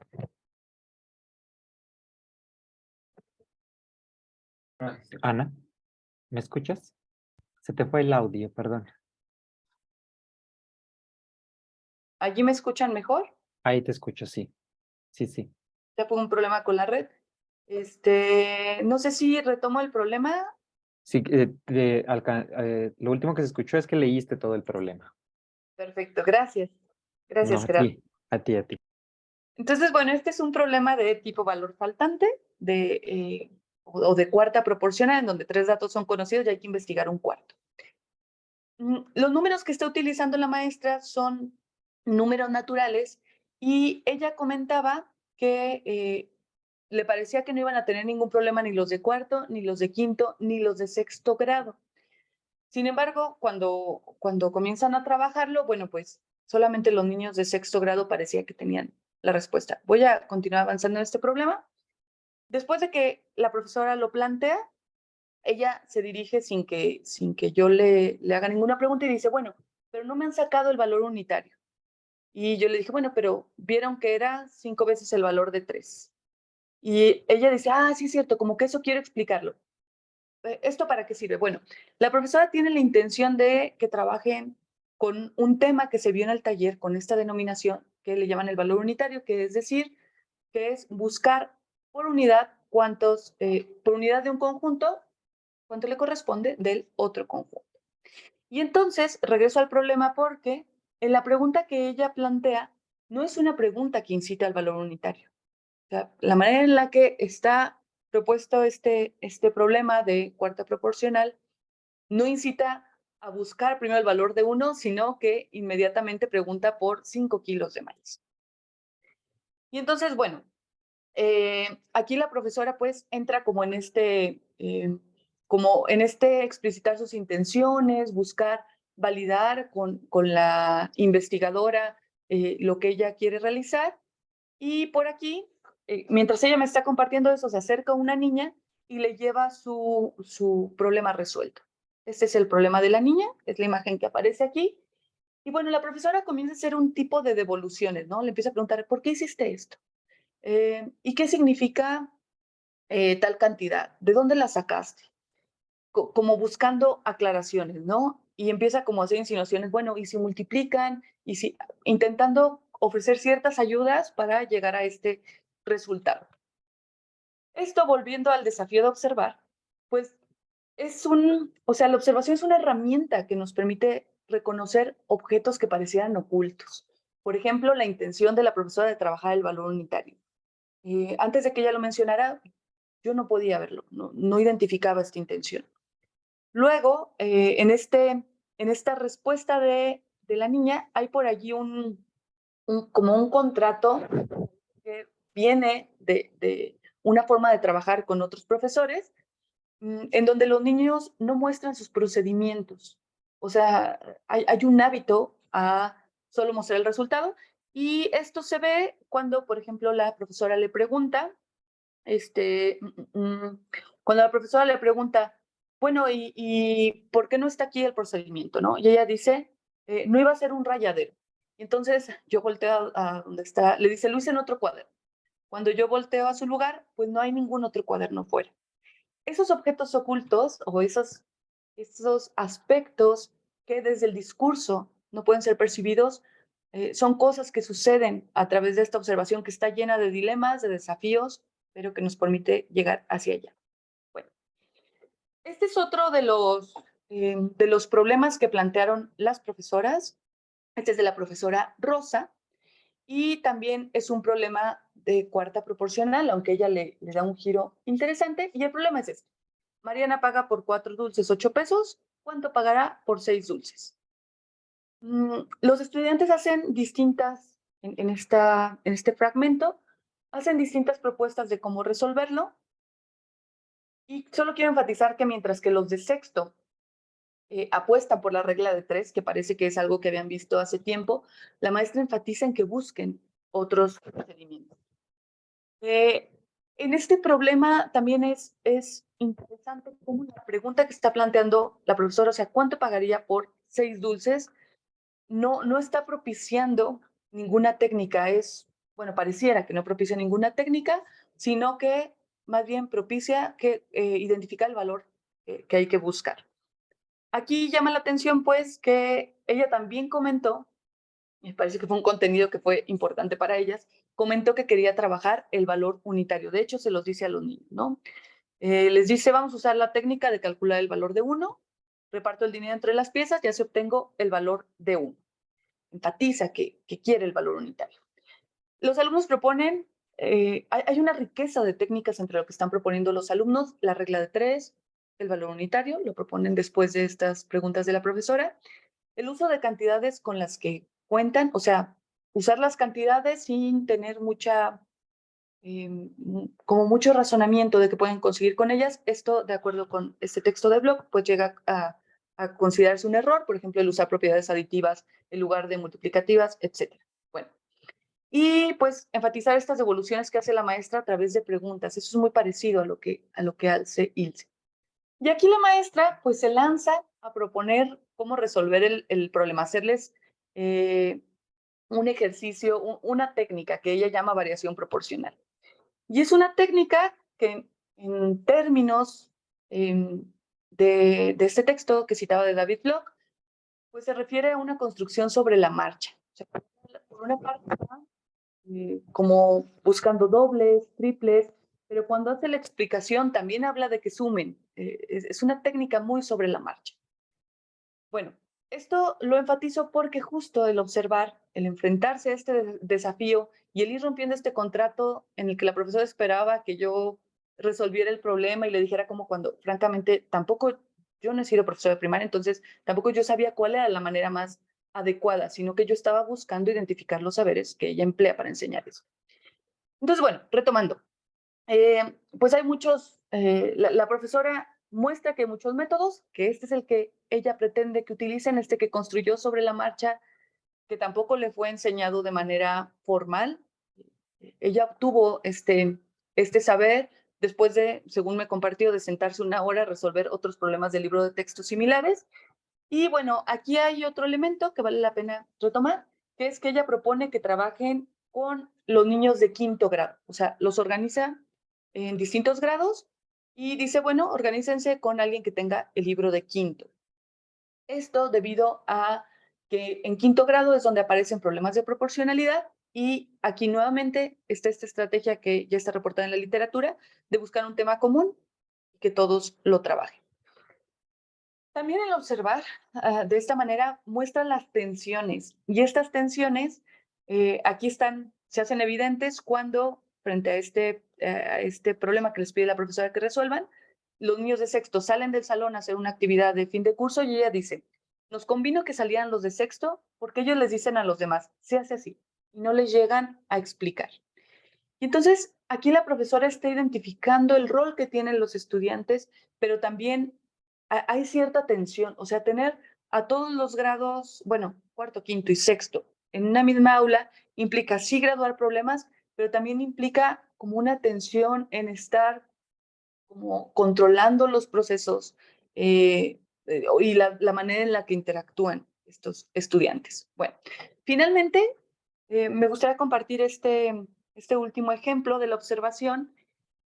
Ana, ¿me escuchas? Se te fue el audio, perdón. ¿Allí me escuchan mejor? Ahí te escucho, sí. Sí, sí. Ya fue un problema con la red. No sé si retomo el problema. Sí, lo último que se escuchó es que leíste todo el problema. Perfecto, gracias. No, Gracias, a Gerardo. ti, a ti, a ti. Entonces, bueno, este es un problema de tipo valor faltante o de cuarta proporcional, en donde 3 datos son conocidos y hay que investigar un cuarto. Los números que está utilizando la maestra son números naturales y ella comentaba que le parecía que no iban a tener ningún problema ni los de cuarto, ni los de quinto, ni los de sexto grado. Sin embargo, cuando comienzan a trabajarlo, bueno, pues solamente los niños de sexto grado parecía que tenían la respuesta. Voy a continuar avanzando en este problema. Después de que la profesora lo plantea, ella se dirige sin que yo le haga ninguna pregunta y dice, bueno, pero no me han sacado el valor unitario. Y yo le dije, bueno, pero vieron que era 5 veces el valor de 3. Y ella dice, ah, sí es cierto, como que eso quiero explicarlo. ¿Esto para qué sirve? Bueno, la profesora tiene la intención de que trabajen con un tema que se vio en el taller, con esta denominación que le llaman el valor unitario, que es decir, que es buscar por unidad por unidad de un conjunto, cuánto le corresponde del otro conjunto. Y entonces regreso al problema porque en la pregunta que ella plantea no es una pregunta que incita al valor unitario. O sea, la manera en la que está propuesto este problema de cuarta proporcional no incita a buscar primero el valor de uno, sino que inmediatamente pregunta por 5 kilos de maíz. Y entonces, bueno, aquí la profesora pues entra como en este explicitar sus intenciones, buscar validar con la investigadora lo que ella quiere realizar. Y por aquí, mientras ella me está compartiendo eso, se acerca una niña y le lleva su problema resuelto. Este es el problema de la niña, es la imagen que aparece aquí. Y bueno, la profesora comienza a hacer un tipo de devoluciones, ¿no? Le empieza a preguntar, ¿por qué hiciste esto? ¿Y qué significa tal cantidad? ¿De dónde la sacaste? Como buscando aclaraciones, ¿no? Y empieza como a hacer insinuaciones, bueno, ¿y si multiplican? Y si intentando ofrecer ciertas ayudas para llegar a este resultado. Esto volviendo al desafío de observar, pues o sea, la observación es una herramienta que nos permite reconocer objetos que parecieran ocultos. Por ejemplo, la intención de la profesora de trabajar el valor unitario. Antes de que ella lo mencionara, yo no podía verlo, no identificaba esta intención. Luego, en esta respuesta de la niña, hay por allí como un contrato que viene de una forma de trabajar con otros profesores, en donde los niños no muestran sus procedimientos. O sea, hay un hábito a solo mostrar el resultado y esto se ve cuando, por ejemplo, la profesora le pregunta, este, mm, mm, cuando la profesora le pregunta, bueno, ¿y por qué no está aquí el procedimiento? ¿No? Y ella dice, no iba a ser un rayadero. Y entonces yo volteo a donde está, le dice, lo hice en otro cuaderno. Cuando yo volteo a su lugar, pues no hay ningún otro cuaderno fuera. Esos objetos ocultos o esos aspectos que desde el discurso no pueden ser percibidos, son cosas que suceden a través de esta observación que está llena de dilemas, de desafíos, pero que nos permite llegar hacia allá. Bueno, este es otro de los problemas que plantearon las profesoras. Este es de la profesora Rosa y también es un problema de cuarta proporcional, aunque ella le da un giro interesante. Y el problema es este. Mariana paga por 4 dulces 8 pesos. ¿Cuánto pagará por 6 dulces? Los estudiantes hacen en este fragmento, hacen distintas propuestas de cómo resolverlo. Y solo quiero enfatizar que mientras que los de sexto apuestan por la regla de 3, que parece que es algo que habían visto hace tiempo, la maestra enfatiza en que busquen otros procedimientos. Eh, en este problema también es interesante cómo la pregunta que está planteando la profesora, o sea, ¿cuánto pagaría por 6 dulces? No está propiciando ninguna técnica, bueno, pareciera que no propicia ninguna técnica, sino que más bien propicia que identifica el valor que hay que buscar. Aquí llama la atención, pues, que ella también comentó, me parece que fue un contenido que fue importante para ellas, comentó que quería trabajar el valor unitario. De hecho, se los dice a los niños, ¿no? Les dice, vamos a usar la técnica de calcular el valor de 1, reparto el dinero entre las piezas y así obtengo el valor de 1. Enfatiza que quiere el valor unitario. Los alumnos proponen, hay una riqueza de técnicas entre lo que están proponiendo los alumnos, la regla de 3, el valor unitario, lo proponen después de estas preguntas de la profesora, el uso de cantidades con las que cuentan, o sea, usar las cantidades sin tener como mucho razonamiento de que pueden conseguir con ellas. Esto, de acuerdo con este texto de blog, pues llega a considerarse un error, por ejemplo, el usar propiedades aditivas en lugar de multiplicativas, etc. Bueno, Y pues enfatizar estas devoluciones que hace la maestra a través de preguntas. Eso es muy parecido a lo que hace Ilse. Y aquí la maestra pues se lanza a proponer cómo resolver el problema, hacerles un ejercicio, una técnica que ella llama variación proporcional. Y es una técnica que en términos de este texto que citaba de David Bloch, pues se refiere a una construcción sobre la marcha. O sea, por una parte, como buscando dobles, triples, pero cuando hace la explicación también habla de que sumen. Es una técnica muy sobre la marcha. Bueno, esto lo enfatizo porque justo el observar, el enfrentarse a este desafío y el ir rompiendo este contrato en el que la profesora esperaba que yo resolviera el problema y le dijera como cuando, francamente, tampoco yo no he sido profesora de primaria, entonces tampoco yo sabía cuál era la manera más adecuada, sino que yo estaba buscando identificar los saberes que ella emplea para enseñar eso. Entonces, bueno, retomando, pues hay muchos, la profesora muestra que hay muchos métodos, que este es el que ella pretende que utilicen, este que construyó sobre la marcha, que tampoco le fue enseñado de manera formal. Ella obtuvo este saber después de, según me compartió, de sentarse una hora a resolver otros problemas del libro de textos similares. Y bueno, aquí hay otro elemento que vale la pena retomar, que es que ella propone que trabajen con los niños de quinto grado, o sea, los organiza en distintos grados y dice, bueno, organícense con alguien que tenga el libro de quinto. Esto debido a que en quinto grado es donde aparecen problemas de proporcionalidad y aquí nuevamente está esta estrategia que ya está reportada en la literatura de buscar un tema común y que todos lo trabajen. También el observar de esta manera muestra las tensiones y estas tensiones aquí están, se hacen evidentes cuando frente a este problema que les pide la profesora que resuelvan, los niños de sexto salen del salón a hacer una actividad de fin de curso y ella dice, nos convino que salieran los de sexto porque ellos les dicen a los demás, se hace así y no les llegan a explicar. Y entonces aquí la profesora está identificando el rol que tienen los estudiantes, pero también hay cierta tensión, o sea, tener a todos los grados, bueno, cuarto, quinto y sexto en una misma aula implica sí graduar problemas, pero también implica como una tensión en estar como controlando los procesos y la manera en la que interactúan estos estudiantes. Bueno, finalmente, me gustaría compartir este último ejemplo de la observación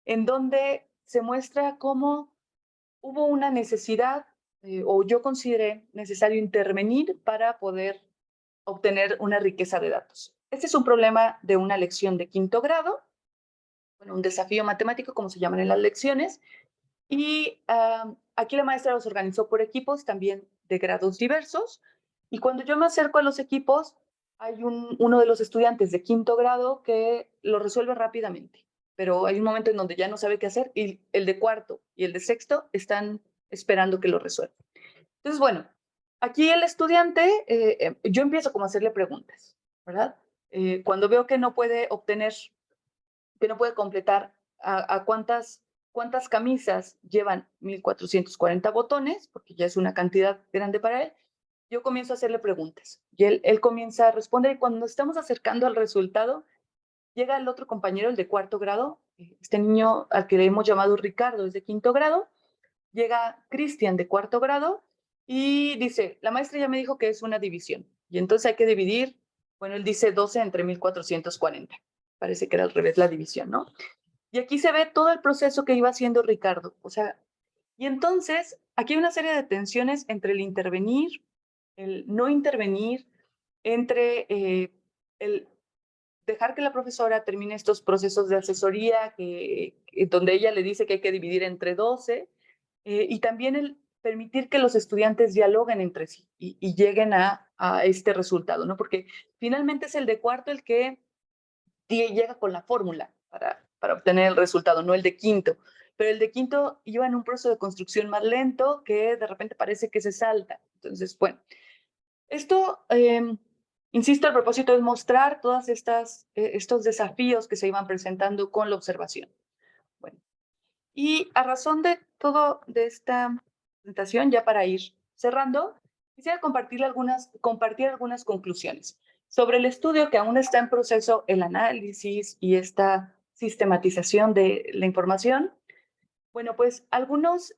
en donde se muestra cómo hubo una necesidad o yo consideré necesario intervenir para poder obtener una riqueza de datos. Este es un problema de una lección de quinto grado, bueno, un desafío matemático, como se llaman en las lecciones, y aquí la maestra los organizó por equipos también de grados diversos. Y cuando yo me acerco a los equipos, hay uno de los estudiantes de quinto grado que lo resuelve rápidamente, pero hay un momento en donde ya no sabe qué hacer y el de cuarto y el de sexto están esperando que lo resuelva. Entonces, bueno, aquí el estudiante, yo empiezo como a hacerle preguntas, ¿verdad? Cuando veo que no puede obtener, que no puede completar a cuántas camisas llevan 1440 botones, porque ya es una cantidad grande para él, yo comienzo a hacerle preguntas y él comienza a responder y cuando nos estamos acercando al resultado, llega el otro compañero, el de cuarto grado, este niño al que le hemos llamado Ricardo, es de quinto grado, llega Cristian de cuarto grado y dice, la maestra ya me dijo que es una división y entonces hay que dividir, bueno, él dice 12 entre 1440. Parece que era al revés la división, ¿no? Y aquí se ve todo el proceso que iba haciendo Ricardo. O sea, y entonces aquí hay una serie de tensiones entre el intervenir, el no intervenir, entre el dejar que la profesora termine estos procesos de asesoría donde ella le dice que hay que dividir entre 12 y también el permitir que los estudiantes dialoguen entre sí y lleguen a este resultado, ¿no? Porque finalmente es el de cuarto el que llega con la fórmula para obtener el resultado, no el de quinto. Pero el de quinto iba en un proceso de construcción más lento que de repente parece que se salta. Entonces, bueno, esto, insisto, el propósito es mostrar todas estos desafíos que se iban presentando con la observación. Bueno, y a razón de todo de esta presentación, ya para ir cerrando, quisiera compartir algunas conclusiones. Sobre el estudio que aún está en proceso, el análisis y esta sistematización de la información, bueno, pues algunas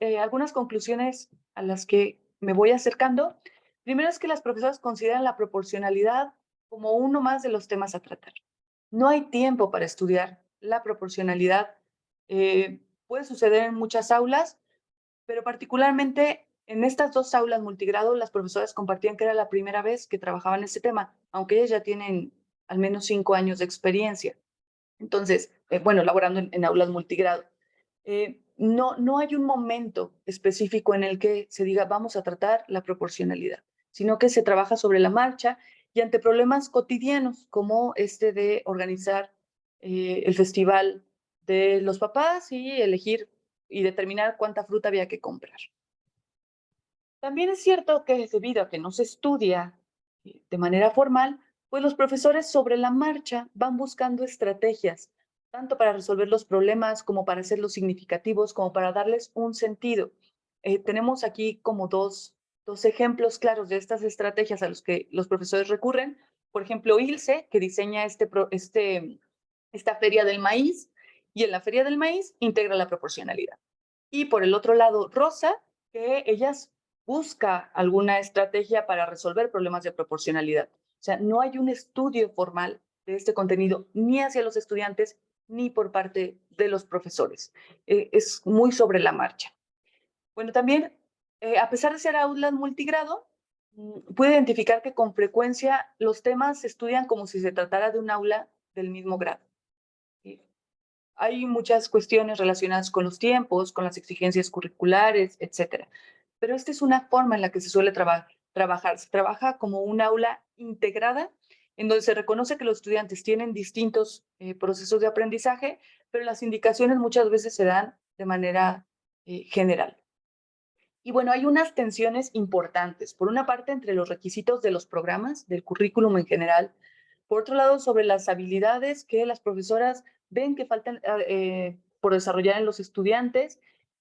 conclusiones a las que me voy acercando. Primero es que las profesoras consideran la proporcionalidad como uno más de los temas a tratar. No hay tiempo para estudiar la proporcionalidad. Puede suceder en muchas aulas, pero particularmente en estas dos aulas multigrado, las profesoras compartían que era la primera vez que trabajaban este tema, aunque ellas ya tienen al menos 5 años de experiencia. Entonces, bueno, laborando en aulas multigrado. No hay un momento específico en el que se diga vamos a tratar la proporcionalidad, sino que se trabaja sobre la marcha y ante problemas cotidianos como este de organizar el festival de los papás y elegir y determinar cuánta fruta había que comprar. También es cierto que debido a que no se estudia de manera formal, pues los profesores sobre la marcha van buscando estrategias, tanto para resolver los problemas como para hacerlos significativos, como para darles un sentido. Tenemos aquí como dos ejemplos claros de estas estrategias a los que los profesores recurren. Por ejemplo, Ilse, que diseña esta feria del maíz, y en la feria del maíz integra la proporcionalidad. Y por el otro lado, Rosa, que ellas busca alguna estrategia para resolver problemas de proporcionalidad. O sea, no hay un estudio formal de este contenido ni hacia los estudiantes ni por parte de los profesores. Es muy sobre la marcha. Bueno, también, a pesar de ser aulas multigrado, puede identificar que con frecuencia los temas se estudian como si se tratara de un aula del mismo grado. ¿Sí? Hay muchas cuestiones relacionadas con los tiempos, con las exigencias curriculares, etcétera. Pero esta es una forma en la que se suele trabajar. Se trabaja como un aula integrada, en donde se reconoce que los estudiantes tienen distintos procesos de aprendizaje, pero las indicaciones muchas veces se dan de manera general. Y bueno, hay unas tensiones importantes. Por una parte, entre los requisitos de los programas, del currículum en general. Por otro lado, sobre las habilidades que las profesoras ven que faltan por desarrollar en los estudiantes.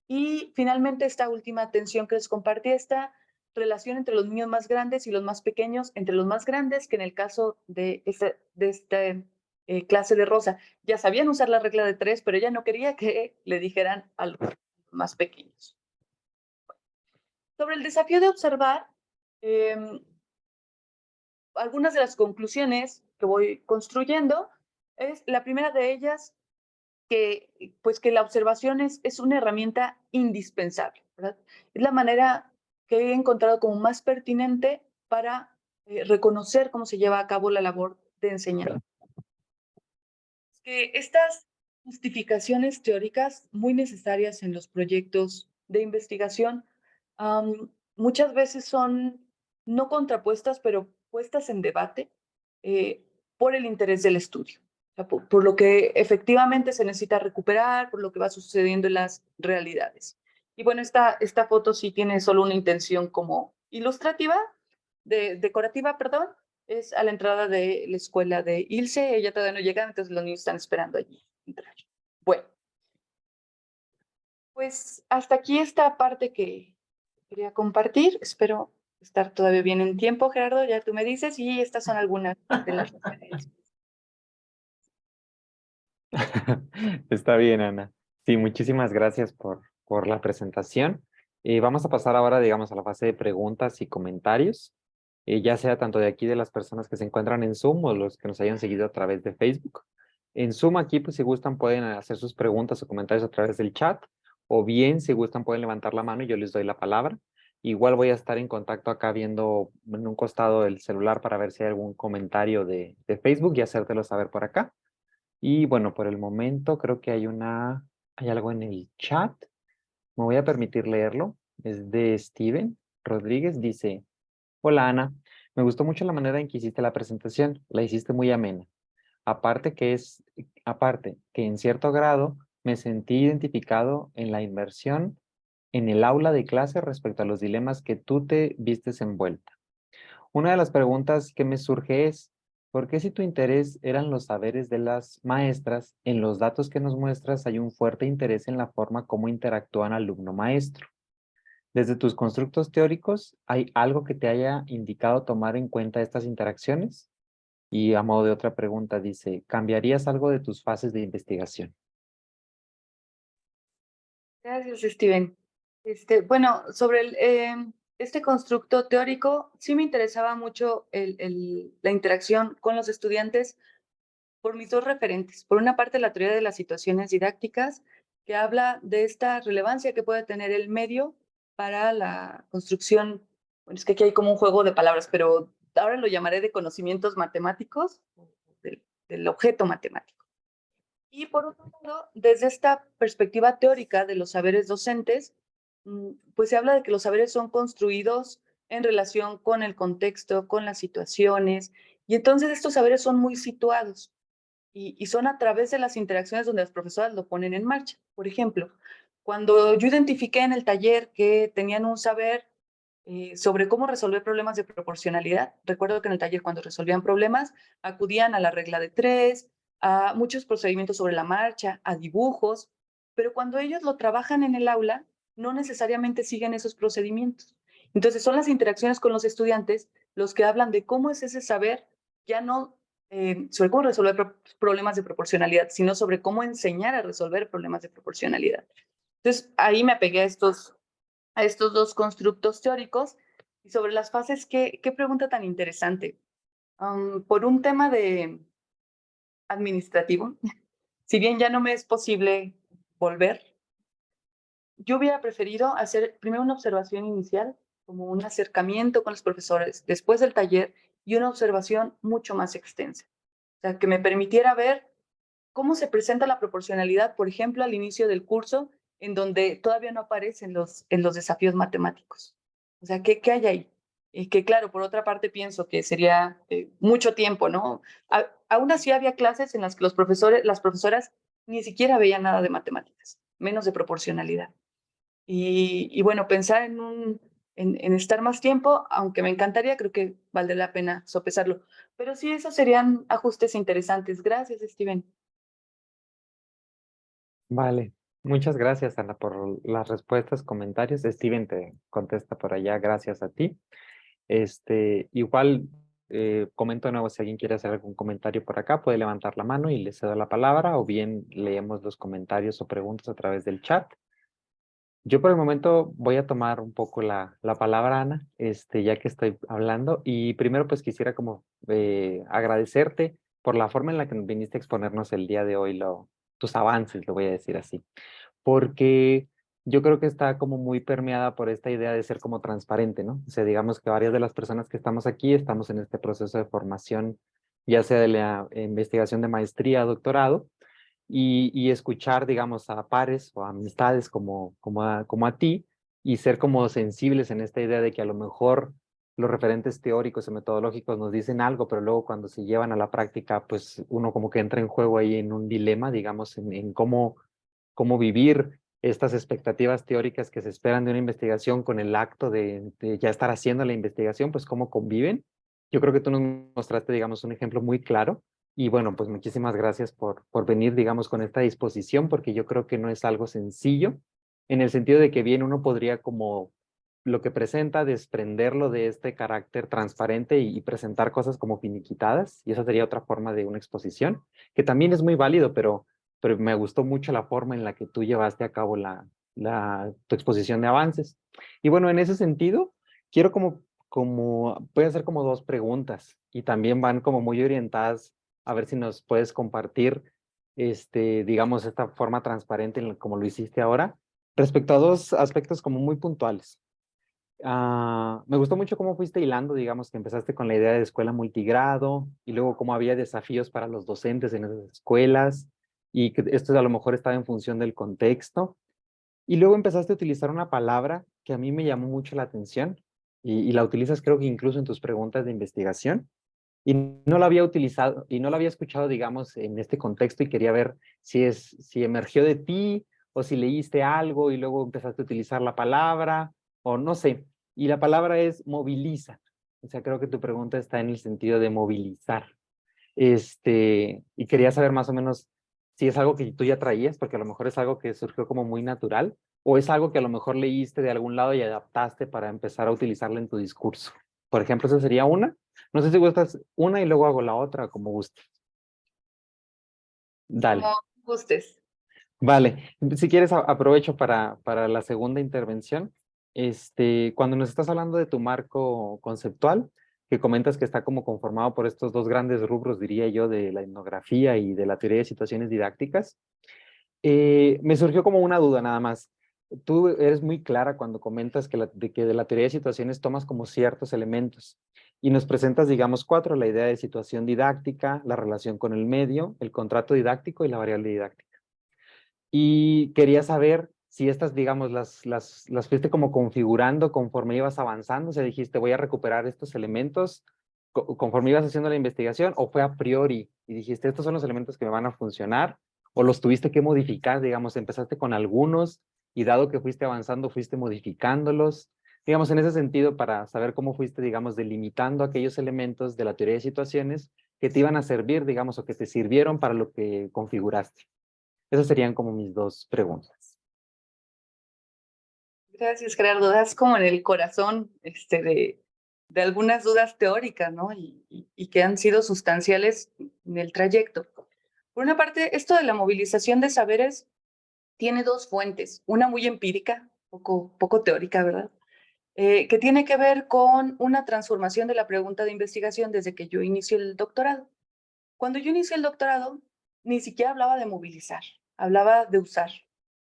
Y finalmente, esta última tensión que les compartí, esta relación entre los niños más grandes y los más pequeños, entre los más grandes, que en el caso de esta clase de Rosa, ya sabían usar la regla de 3, pero ella no quería que le dijeran a los más pequeños. Sobre el desafío de observar, algunas de las conclusiones que voy construyendo es la primera de ellas, que la observación es una herramienta indispensable, ¿verdad? Es la manera que he encontrado como más pertinente para reconocer cómo se lleva a cabo la labor de enseñar. Que estas justificaciones teóricas muy necesarias en los proyectos de investigación muchas veces son no contrapuestas, pero puestas en debate eh, por el interés del estudio, o sea, por lo que efectivamente se necesita recuperar, por lo que va sucediendo en las realidades. Y bueno, esta foto sí tiene solo una intención como ilustrativa, decorativa, perdón, es a la entrada de la escuela de Ilse. Ella todavía no llega, entonces los niños están esperando allí entrar. Bueno, pues hasta aquí esta parte que quería compartir. Espero estar todavía bien en tiempo, Gerardo, ya tú me dices, y estas son algunas de las referencias. Está bien, Ana. Sí, muchísimas gracias por la presentación. Vamos a pasar ahora, digamos, a la fase de preguntas y comentarios, ya sea tanto de aquí de las personas que se encuentran en Zoom o los que nos hayan seguido a través de Facebook. En Zoom aquí, pues si gustan, pueden hacer sus preguntas o comentarios a través del chat, o bien, si gustan, pueden levantar la mano y yo les doy la palabra. Igual voy a estar en contacto acá viendo en un costado del celular para ver si hay algún comentario de Facebook y hacértelo saber por acá. Y bueno, por el momento creo que hay algo en el chat. Me voy a permitir leerlo. Es de Steven Rodríguez. Dice, hola Ana, me gustó mucho la manera en que hiciste la presentación. La hiciste muy amena. Aparte que en cierto grado me sentí identificado en la inmersión en el aula de clase respecto a los dilemas que tú te vistes envuelta. Una de las preguntas que me surge es, ¿por qué si tu interés eran los saberes de las maestras, en los datos que nos muestras hay un fuerte interés en la forma como interactúan alumno-maestro? Desde tus constructos teóricos, ¿hay algo que te haya indicado tomar en cuenta estas interacciones? Y a modo de otra pregunta dice, ¿cambiarías algo de tus fases de investigación? Gracias, Steven. Bueno, sobre este constructo teórico, sí me interesaba mucho la interacción con los estudiantes por mis dos referentes. Por una parte, la teoría de las situaciones didácticas, que habla de esta relevancia que puede tener el medio para la construcción. Bueno, es que aquí hay como un juego de palabras, pero ahora lo llamaré de conocimientos matemáticos, del objeto matemático. Y por otro lado, desde esta perspectiva teórica de los saberes docentes, pues se habla de que los saberes son construidos en relación con el contexto, con las situaciones, y entonces estos saberes son muy situados y son a través de las interacciones donde las profesoras lo ponen en marcha. Por ejemplo, cuando yo identifiqué en el taller que tenían un saber sobre cómo resolver problemas de proporcionalidad, recuerdo que en el taller cuando resolvían problemas acudían a la regla de tres, a muchos procedimientos sobre la marcha, a dibujos, pero cuando ellos lo trabajan en el aula, no necesariamente siguen esos procedimientos. Entonces son las interacciones con los estudiantes los que hablan de cómo es ese saber, ya no sobre cómo resolver problemas de proporcionalidad, sino sobre cómo enseñar a resolver problemas de proporcionalidad. Entonces, ahí me apegué a estos dos constructos teóricos. Y sobre las fases, qué pregunta tan interesante. Por un tema de administrativo, si bien ya no me es posible volver, yo hubiera preferido hacer primero una observación inicial, como un acercamiento con los profesores, después del taller, y una observación mucho más extensa. O sea, que me permitiera ver cómo se presenta la proporcionalidad, por ejemplo, al inicio del curso, en donde todavía no aparecen en los desafíos matemáticos. O sea, ¿qué hay ahí? Y que claro, por otra parte pienso que sería mucho tiempo, ¿no? Aún así había clases en las que las profesoras ni siquiera veían nada de matemáticas, menos de proporcionalidad. Y bueno, pensar en estar más tiempo, aunque me encantaría, creo que vale la pena sopesarlo. Pero sí, esos serían ajustes interesantes. Gracias, Steven. Vale, muchas gracias, Ana, por las respuestas, comentarios. Steven te contesta por allá, gracias a ti. Igual, comento de nuevo, si alguien quiere hacer algún comentario por acá, puede levantar la mano y le cedo la palabra, o bien leemos los comentarios o preguntas a través del chat. Yo por el momento voy a tomar un poco la palabra, Ana, ya que estoy hablando, y primero pues quisiera como agradecerte por la forma en la que viniste a exponernos el día de hoy tus avances, lo voy a decir así, porque yo creo que está como muy permeada por esta idea de ser como transparente, ¿no? O sea, digamos que varias de las personas que estamos aquí estamos en este proceso de formación, ya sea de la investigación de maestría, doctorado, y escuchar, digamos, a pares o a amistades como a ti y ser como sensibles en esta idea de que a lo mejor los referentes teóricos y metodológicos nos dicen algo, pero luego cuando se llevan a la práctica, pues uno como que entra en juego ahí en un dilema, digamos, en cómo vivir estas expectativas teóricas que se esperan de una investigación con el acto de ya estar haciendo la investigación, pues cómo conviven. Yo creo que tú nos mostraste, digamos, un ejemplo muy claro y bueno, pues muchísimas gracias por venir, digamos, con esta disposición, porque yo creo que no es algo sencillo, en el sentido de que bien uno podría como lo que presenta, desprenderlo de este carácter transparente y presentar cosas como finiquitadas, y esa sería otra forma de una exposición, que también es muy válido, pero me gustó mucho la forma en la que tú llevaste a cabo tu exposición de avances. Y bueno, en ese sentido, quiero voy a hacer como dos preguntas, y también van como muy orientadas a ver si nos puedes compartir, digamos, esta forma transparente como lo hiciste ahora, respecto a dos aspectos como muy puntuales. Me gustó mucho cómo fuiste hilando, digamos, que empezaste con la idea de escuela multigrado y luego cómo había desafíos para los docentes en esas escuelas y que esto a lo mejor estaba en función del contexto. Y luego empezaste a utilizar una palabra que a mí me llamó mucho la atención y la utilizas creo que incluso en tus preguntas de investigación, y no la había utilizado y no la había escuchado, digamos, en este contexto y quería ver si emergió de ti o si leíste algo y luego empezaste a utilizar la palabra o no sé. Y la palabra es moviliza. O sea, creo que tu pregunta está en el sentido de movilizar. Y quería saber más o menos si es algo que tú ya traías, porque a lo mejor es algo que surgió como muy natural, o es algo que a lo mejor leíste de algún lado y adaptaste para empezar a utilizarlo en tu discurso. Por ejemplo, esa sería una. No sé si gustas una y luego hago la otra, como gustes. Como Dale. gustes. Vale. Si quieres, aprovecho para la segunda intervención. Cuando nos estás hablando de tu marco conceptual, que comentas que está como conformado por estos dos grandes rubros, diría yo, de la etnografía y de la teoría de situaciones didácticas, me surgió como una duda nada más. Tú eres muy clara cuando comentas que de la teoría de situaciones tomas como ciertos elementos y nos presentas, digamos, cuatro: la idea de situación didáctica, la relación con el medio, el contrato didáctico y la variable didáctica. Y quería saber si estas, digamos, las fuiste como configurando conforme ibas avanzando, o sea, dijiste, voy a recuperar estos elementos conforme ibas haciendo la investigación, o fue a priori y dijiste, estos son los elementos que me van a funcionar, o los tuviste que modificar, digamos, empezaste con algunos y dado que fuiste avanzando, fuiste modificándolos, digamos, en ese sentido, para saber cómo fuiste, digamos, delimitando aquellos elementos de la teoría de situaciones que te iban a servir, digamos, o que te sirvieron para lo que configuraste. Esas serían como mis dos preguntas. Gracias, Gerardo. Das como en el corazón de algunas dudas teóricas, ¿no? Y que han sido sustanciales en el trayecto. Por una parte, esto de la movilización de saberes tiene dos fuentes. Una muy empírica, poco teórica, ¿verdad? Que tiene que ver con una transformación de la pregunta de investigación desde que yo inicié el doctorado. Cuando yo inicié el doctorado, ni siquiera hablaba de movilizar, hablaba de usar,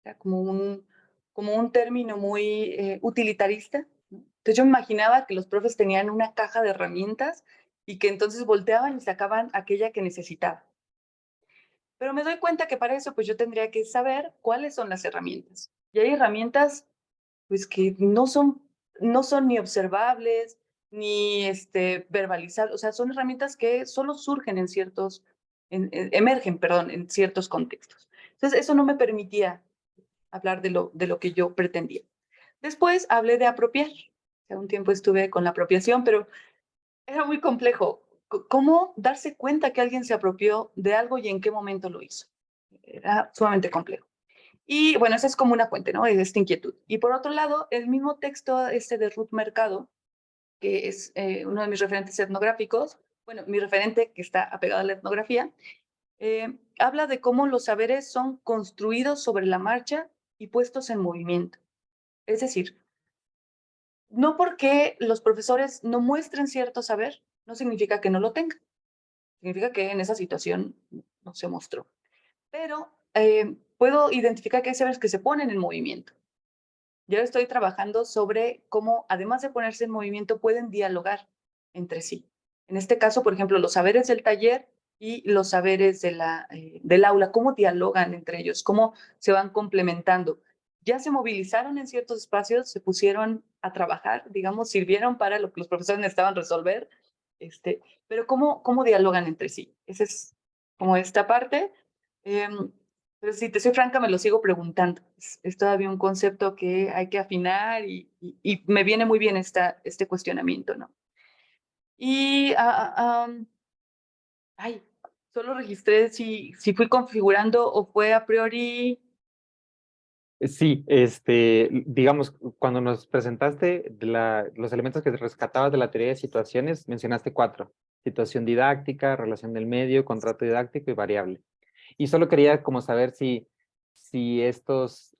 era como un término muy utilitarista, ¿no? Entonces yo me imaginaba que los profes tenían una caja de herramientas y que entonces volteaban y sacaban aquella que necesitaba. Pero me doy cuenta que para eso pues yo tendría que saber cuáles son las herramientas. Y hay herramientas pues que no son ni observables, ni verbalizables, o sea, son herramientas que solo surgen emergen, perdón, en ciertos contextos. Entonces, eso no me permitía hablar de lo que yo pretendía. Después hablé de apropiar. O sea, un tiempo estuve con la apropiación, pero era muy complejo. ¿Cómo darse cuenta que alguien se apropió de algo y en qué momento lo hizo? Era sumamente complejo. Y bueno, esa es como una fuente, ¿no? Es esta inquietud. Y por otro lado, el mismo texto de Ruth Mercado, que es uno de mis referentes etnográficos, bueno, mi referente que está apegado a la etnografía, habla de cómo los saberes son construidos sobre la marcha y puestos en movimiento. Es decir, no porque los profesores no muestren cierto saber, no significa que no lo tengan. Significa que en esa situación no se mostró. Pero puedo identificar que hay saberes que se ponen en movimiento. Yo estoy trabajando sobre cómo, además de ponerse en movimiento, pueden dialogar entre sí. En este caso, por ejemplo, los saberes del taller y los saberes del aula, cómo dialogan entre ellos, cómo se van complementando. Ya se movilizaron en ciertos espacios, se pusieron a trabajar, digamos, sirvieron para lo que los profesores necesitaban resolver, pero cómo dialogan entre sí. Esa es como esta parte. Pero si te soy franca, me lo sigo preguntando. Es todavía un concepto que hay que afinar y me viene muy bien este cuestionamiento, ¿no? Y, ay, solo registré si fui configurando o fue a priori. Sí, digamos, cuando nos presentaste los elementos que rescatabas de la teoría de situaciones, mencionaste cuatro: situación didáctica, relación del medio, contrato didáctico y variable. Y solo quería como saber si estos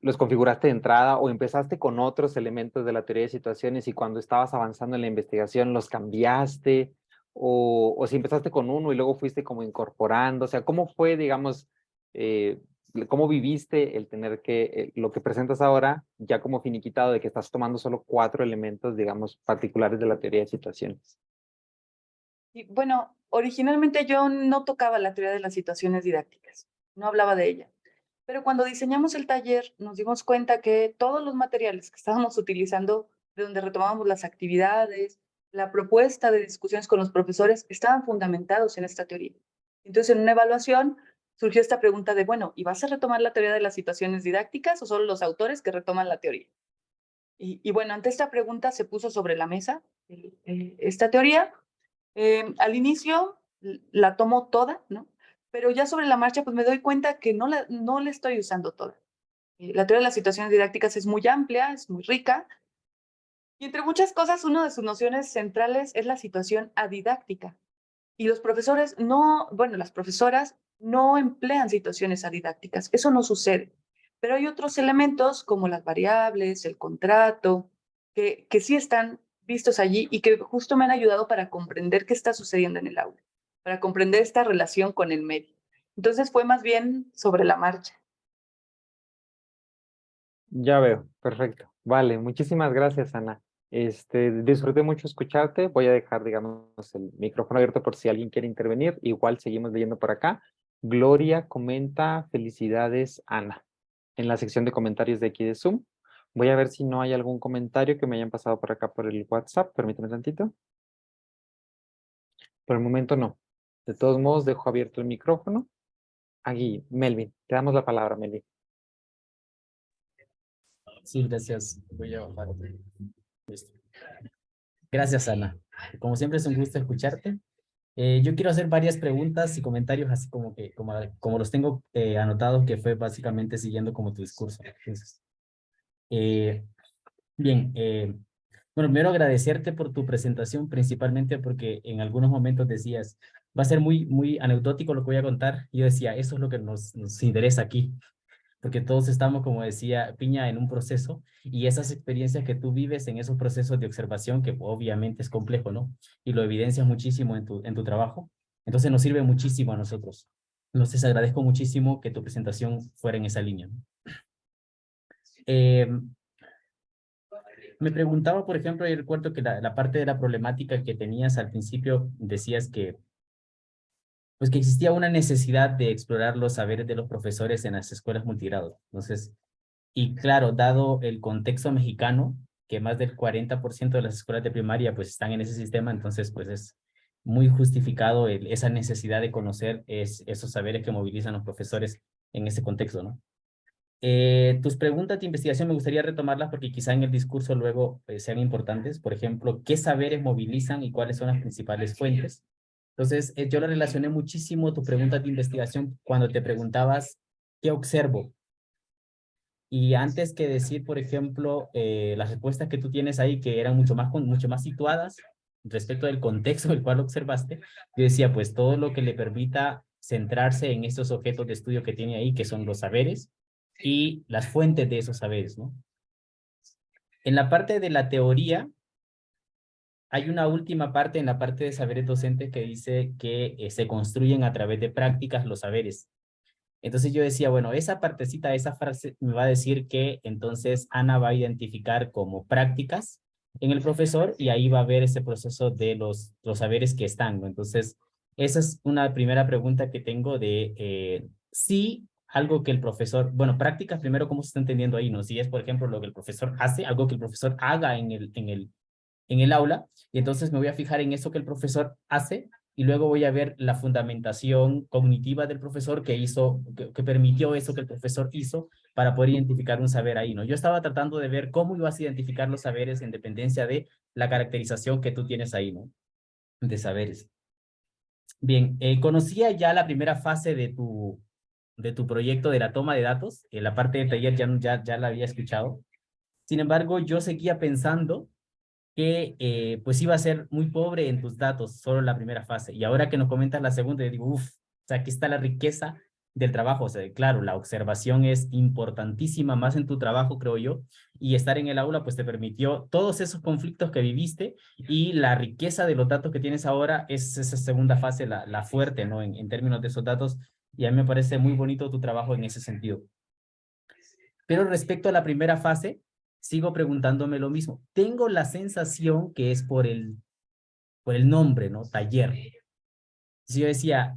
los configuraste de entrada o empezaste con otros elementos de la teoría de situaciones y cuando estabas avanzando en la investigación los cambiaste, o si empezaste con uno y luego fuiste como incorporando. O sea, ¿cómo fue, digamos, eh, cómo viviste el tener lo que presentas ahora ya como finiquitado, de que estás tomando solo cuatro elementos, digamos, particulares de la teoría de situaciones? Y, bueno, originalmente yo no tocaba la teoría de las situaciones didácticas, no hablaba de ella. Pero cuando diseñamos el taller, nos dimos cuenta que todos los materiales que estábamos utilizando, de donde retomábamos las actividades, la propuesta de discusiones con los profesores, estaban fundamentados en esta teoría. Entonces, en una evaluación surgió esta pregunta de, bueno, ¿y vas a retomar la teoría de las situaciones didácticas o solo los autores que retoman la teoría? Y bueno, ante esta pregunta se puso sobre la mesa esta teoría. Al inicio la tomo toda, ¿no? Pero ya sobre la marcha, pues me doy cuenta que no la estoy usando toda. La teoría de las situaciones didácticas es muy amplia, es muy rica, Y entre muchas cosas, una de sus nociones centrales es la situación adidáctica. Y los profesores no, bueno, las profesoras no emplean situaciones adidácticas. Eso no sucede. Pero hay otros elementos como las variables, el contrato, que sí están vistos allí y que justo me han ayudado para comprender qué está sucediendo en el aula, para comprender esta relación con el medio. Entonces fue más bien sobre la marcha. Ya veo, perfecto. Vale, muchísimas gracias, Ana. Disfruté mucho escucharte. Voy a dejar, digamos, el micrófono abierto por si alguien quiere intervenir. Igual seguimos leyendo por acá. Gloria comenta, felicidades, Ana. En la sección de comentarios de aquí de Zoom. Voy a ver si no hay algún comentario que me hayan pasado por acá por el WhatsApp. Permíteme tantito. Por el momento no. De todos modos, dejo abierto el micrófono. Aquí, Melvin, te damos la palabra, Melvin. Sí, gracias. Voy a bajar. Listo. Gracias, Ana. Como siempre es un gusto escucharte. Yo quiero hacer varias preguntas y comentarios así como los tengo anotados, que fue básicamente siguiendo como tu discurso. Entonces, eh, bien, bueno, primero agradecerte por tu presentación, principalmente porque en algunos momentos decías, va a ser muy anecdótico lo que voy a contar. Yo decía, eso es lo que nos interesa aquí, porque todos estamos, como decía Piña, en un proceso, y esas experiencias que tú vives en esos procesos de observación, que obviamente es complejo, ¿no? Y lo evidencias muchísimo en tu trabajo, entonces nos sirve muchísimo a nosotros. Entonces agradezco muchísimo que tu presentación fuera en esa línea, ¿no? Eh, Me preguntaba, por ejemplo, y recuerdo que la parte de la problemática que tenías al principio, decías que, pues que existía una necesidad de explorar los saberes de los profesores en las escuelas multigrado. Entonces, y claro, dado el contexto mexicano, que más del 40% de las escuelas de primaria pues están en ese sistema, entonces pues es muy justificado esa necesidad de conocer esos saberes que movilizan los profesores en ese contexto, ¿no? Tus preguntas de investigación me gustaría retomarlas porque quizá en el discurso luego sean importantes. Por ejemplo, ¿qué saberes movilizan y cuáles son las principales fuentes? Entonces, yo lo relacioné muchísimo tu pregunta de investigación cuando te preguntabas, ¿qué observo? Y antes que decir, por ejemplo, las respuestas que tú tienes ahí, que eran mucho más situadas respecto del contexto del cual observaste, yo decía, pues todo lo que le permita centrarse en estos objetos de estudio que tiene ahí, que son los saberes y las fuentes de esos saberes, ¿no? En la parte de la teoría, hay una última parte en la parte de saberes docentes que dice que se construyen a través de prácticas los saberes. Entonces yo decía, bueno, esa partecita, esa frase me va a decir que entonces Ana va a identificar como prácticas en el profesor y ahí va a ver ese proceso de los saberes que están, ¿no? Entonces, esa es una primera pregunta que tengo de si algo que el profesor, bueno, prácticas primero, ¿cómo se está entendiendo ahí, no? Si es, por ejemplo, lo que el profesor hace, algo que el profesor haga en el aula, y entonces me voy a fijar en eso que el profesor hace y luego voy a ver la fundamentación cognitiva del profesor que hizo, que permitió eso que el profesor hizo para poder identificar un saber ahí, ¿no? Yo estaba tratando de ver cómo ibas a identificar los saberes en dependencia de la caracterización que tú tienes ahí, ¿no? De saberes. Bien, conocía ya la primera fase de tu proyecto de la toma de datos, la parte de taller ya la había escuchado. Sin embargo, yo seguía pensando que pues iba a ser muy pobre en tus datos, solo la primera fase. Y ahora que nos comentas la segunda, yo digo, uff, o sea, aquí está la riqueza del trabajo. O sea, claro, la observación es importantísima más en tu trabajo, creo yo, y estar en el aula pues te permitió todos esos conflictos que viviste y la riqueza de los datos que tienes ahora es esa segunda fase, la fuerte, ¿no? En términos de esos datos, y a mí me parece muy bonito tu trabajo en ese sentido. Pero respecto a la primera fase, sigo preguntándome lo mismo. Tengo la sensación que es por el nombre, ¿no? Taller. Si yo decía,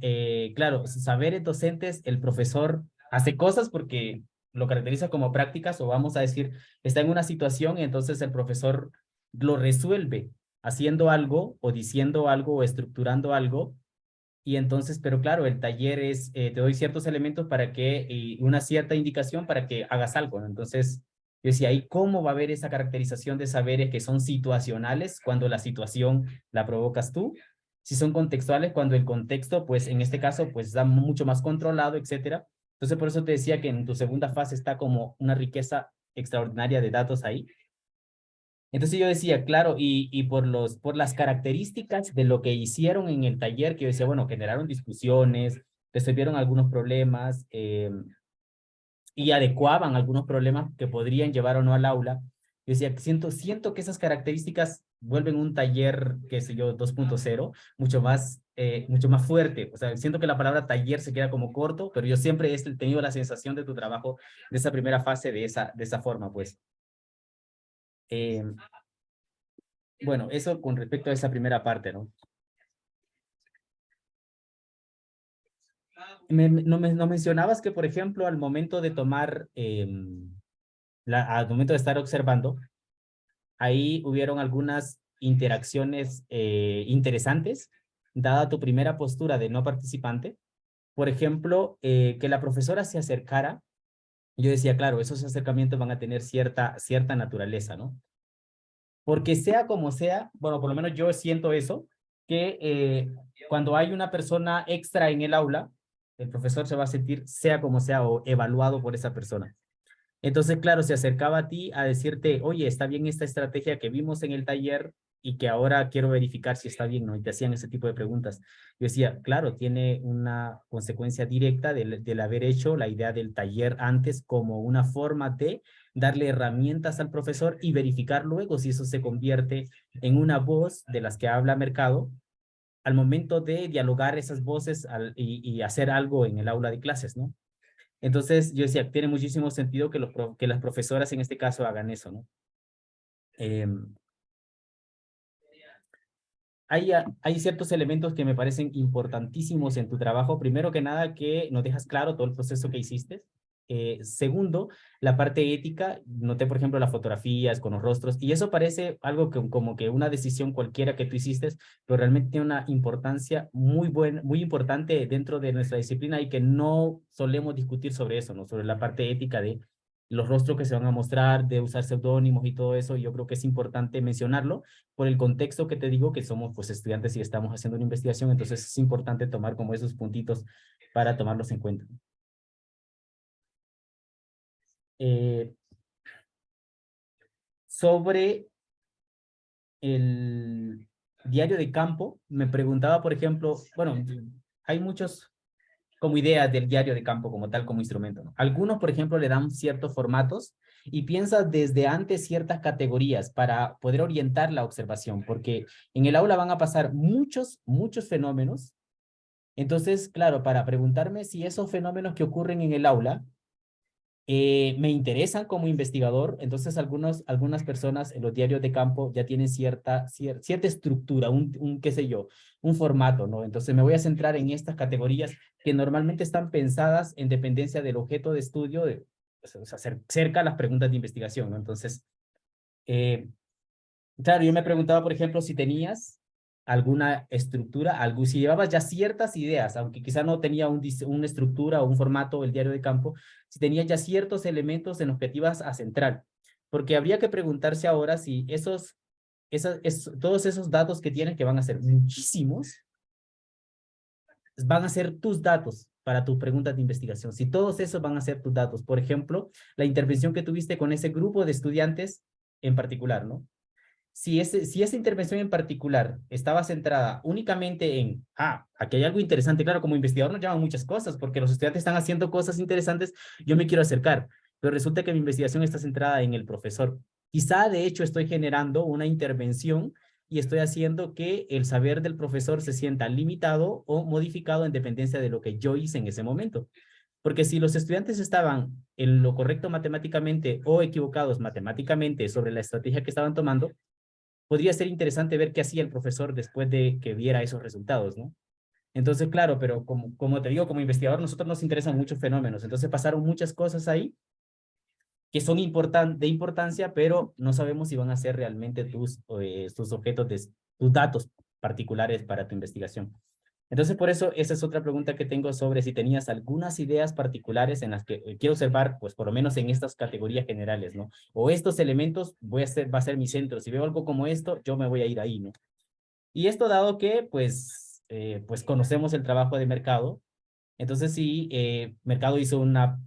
claro, saberes docentes, el profesor hace cosas porque lo caracteriza como prácticas o vamos a decir, está en una situación y entonces el profesor lo resuelve haciendo algo o diciendo algo o estructurando algo. Y entonces, pero claro, el taller es, te doy ciertos elementos para que, y una cierta indicación para que hagas algo, ¿no? Entonces, yo decía, ¿y cómo va a haber esa caracterización de saberes que son situacionales cuando la situación la provocas tú? Si son contextuales, cuando el contexto, pues en este caso, pues está mucho más controlado, etcétera. Entonces, por eso te decía que en tu segunda fase está como una riqueza extraordinaria de datos ahí. Entonces yo decía, claro, y por las características de lo que hicieron en el taller, que yo decía, bueno, generaron discusiones, resolvieron algunos problemas y adecuaban algunos problemas que podrían llevar o no al aula. Yo decía, siento que esas características vuelven un taller, qué sé yo, 2.0, mucho más fuerte. O sea, siento que la palabra taller se queda como corto, pero yo siempre he tenido la sensación de tu trabajo, de esa primera fase, de esa forma, pues. Eh, bueno, eso con respecto a esa primera parte, ¿no? No mencionabas que, por ejemplo, al momento de tomar, al momento de estar observando, ahí hubieron algunas interacciones interesantes, dada tu primera postura de no participante. Por ejemplo, que la profesora se acercara. Yo decía, claro, esos acercamientos van a tener cierta naturaleza, ¿no? Porque sea como sea, bueno, por lo menos yo siento eso, que cuando hay una persona extra en el aula, el profesor se va a sentir, sea como sea, o evaluado por esa persona. Entonces, claro, se acercaba a ti a decirte, oye, está bien esta estrategia que vimos en el taller y que ahora quiero verificar si está bien, ¿no? Y te hacían ese tipo de preguntas. Yo decía, claro, tiene una consecuencia directa del haber hecho la idea del taller antes como una forma de darle herramientas al profesor y verificar luego si eso se convierte en una voz de las que habla Mercado al momento de dialogar esas voces y hacer algo en el aula de clases, ¿no? Entonces, yo decía, tiene muchísimo sentido que las profesoras en este caso hagan eso, ¿no? Hay ciertos elementos que me parecen importantísimos en tu trabajo. Primero que nada, que nos dejas claro todo el proceso que hiciste. Segundo, la parte ética. Noté, por ejemplo, las fotografías con los rostros, y eso parece algo como que una decisión cualquiera que tú hiciste, pero realmente tiene una importancia muy buena, muy importante dentro de nuestra disciplina y que no solemos discutir sobre eso, ¿no? Sobre la parte ética de los rostros que se van a mostrar, de usar seudónimos y todo eso. Yo creo que es importante mencionarlo por el contexto que te digo, que somos pues estudiantes y estamos haciendo una investigación, entonces es importante tomar como esos puntitos para tomarlos en cuenta. Sobre el diario de campo, me preguntaba, por ejemplo, bueno, hay muchos como ideas del diario de campo como tal, como instrumento, ¿no? Algunos, por ejemplo, le dan ciertos formatos y piensa desde antes ciertas categorías para poder orientar la observación, porque en el aula van a pasar muchos fenómenos. Entonces, claro, para preguntarme si esos fenómenos que ocurren en el aula me interesan como investigador, entonces algunas personas en los diarios de campo ya tienen cierta estructura, qué sé yo, un formato, ¿no? Entonces me voy a centrar en estas categorías que normalmente están pensadas en dependencia del objeto de estudio, o sea, cerca a las preguntas de investigación, ¿no? Entonces, claro, yo me preguntaba, por ejemplo, si tenías alguna estructura, si llevabas ya ciertas ideas, aunque quizá no tenía una estructura o un formato el diario de campo, si tenías ya ciertos elementos en los que te ibas a centrar. Porque habría que preguntarse ahora si todos esos datos que tienes, que van a ser muchísimos, van a ser tus datos para tus preguntas de investigación. Si todos esos van a ser tus datos, por ejemplo, la intervención que tuviste con ese grupo de estudiantes en particular, ¿no? Si esa intervención en particular estaba centrada únicamente en, aquí hay algo interesante, claro, como investigador nos llaman muchas cosas, porque los estudiantes están haciendo cosas interesantes, yo me quiero acercar, pero resulta que mi investigación está centrada en el profesor. Quizá, de hecho, estoy generando una intervención y estoy haciendo que el saber del profesor se sienta limitado o modificado en dependencia de lo que yo hice en ese momento. Porque si los estudiantes estaban en lo correcto matemáticamente o equivocados matemáticamente sobre la estrategia que estaban tomando, podría ser interesante ver qué hacía el profesor después de que viera esos resultados, ¿no? Entonces, claro, pero como te digo, como investigador, nosotros nos interesan muchos fenómenos. Entonces pasaron muchas cosas ahí que son de importancia, pero no sabemos si van a ser realmente tus objetos, tus datos particulares para tu investigación. Entonces, por eso, esa es otra pregunta que tengo sobre si tenías algunas ideas particulares en las que quiero observar, pues por lo menos en estas categorías generales, ¿no? O estos elementos va a ser mi centro. Si veo algo como esto, yo me voy a ir ahí, ¿no? Y esto dado que, pues conocemos el trabajo de Mercado. Entonces, sí, Mercado hizo una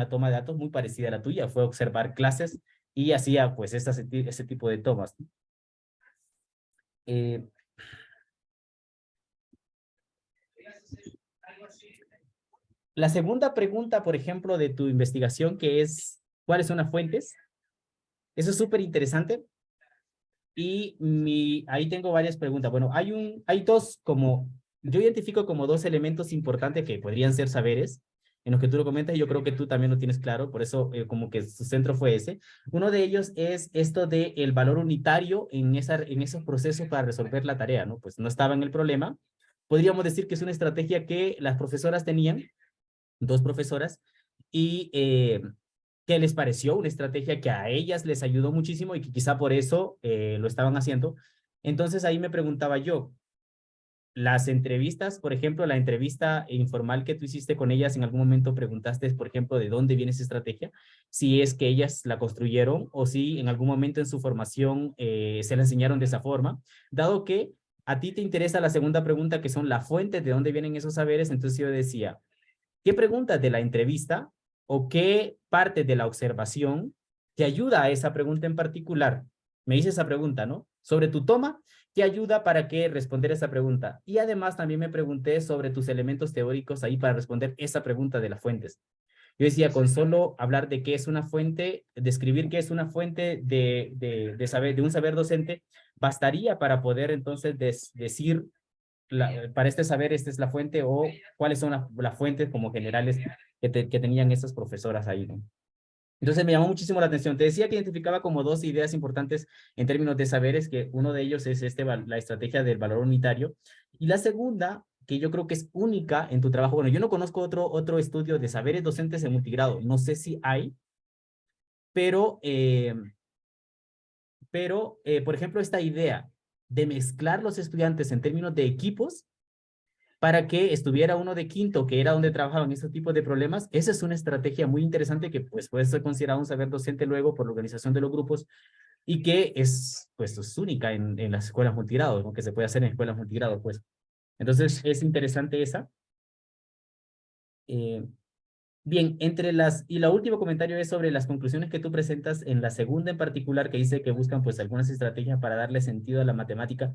toma de datos muy parecida a la tuya. Fue observar clases y hacía pues ese tipo de tomas. La segunda pregunta, por ejemplo, de tu investigación, que es, ¿cuáles son las fuentes? Eso es súper interesante. Y ahí tengo varias preguntas. Bueno, hay dos yo identifico como dos elementos importantes que podrían ser saberes, en los que tú lo comentas, y yo creo que tú también lo tienes claro, por eso como que su centro fue ese. Uno de ellos es esto de el valor unitario en esos procesos para resolver la tarea, ¿no? Pues no estaba en el problema. Podríamos decir que es una estrategia que las profesoras tenían, dos profesoras, y que les pareció una estrategia que a ellas les ayudó muchísimo y que quizá por eso lo estaban haciendo. Entonces ahí me preguntaba yo, las entrevistas, por ejemplo, la entrevista informal que tú hiciste con ellas, en algún momento preguntaste, por ejemplo, de dónde viene esa estrategia, si es que ellas la construyeron o si en algún momento en su formación se la enseñaron de esa forma, dado que a ti te interesa la segunda pregunta, que son las fuentes de dónde vienen esos saberes. Entonces yo decía, ¿qué preguntas de la entrevista o qué parte de la observación te ayuda a esa pregunta en particular? Me hice esa pregunta, ¿no? Sobre tu toma, ¿qué ayuda para que responder esa pregunta? Y además también me pregunté sobre tus elementos teóricos ahí para responder esa pregunta de las fuentes. Yo decía, con solo hablar de qué es una fuente, describir qué es una fuente de un saber docente, bastaría para poder entonces decir para este saber, esta es la fuente, o cuáles son las fuentes como generales que tenían estas profesoras ahí, ¿no? Entonces me llamó muchísimo la atención. Te decía que identificaba como dos ideas importantes en términos de saberes, que uno de ellos es la estrategia del valor unitario, y la segunda, que yo creo que es única en tu trabajo. Bueno, yo no conozco otro estudio de saberes docentes en multigrado, no sé si hay, pero, por ejemplo, esta idea de mezclar los estudiantes en términos de equipos para que estuviera uno de quinto, que era donde trabajaban estos tipos de problemas. Esa es una estrategia muy interesante que pues puede ser considerado un saber docente luego por la organización de los grupos, y que pues es única en las escuelas multigrado, ¿no? Que se puede hacer en escuelas multigrado, pues. Entonces es interesante esa. Bien, y la último comentario es sobre las conclusiones que tú presentas en la segunda en particular, que dice que buscan pues algunas estrategias para darle sentido a la matemática.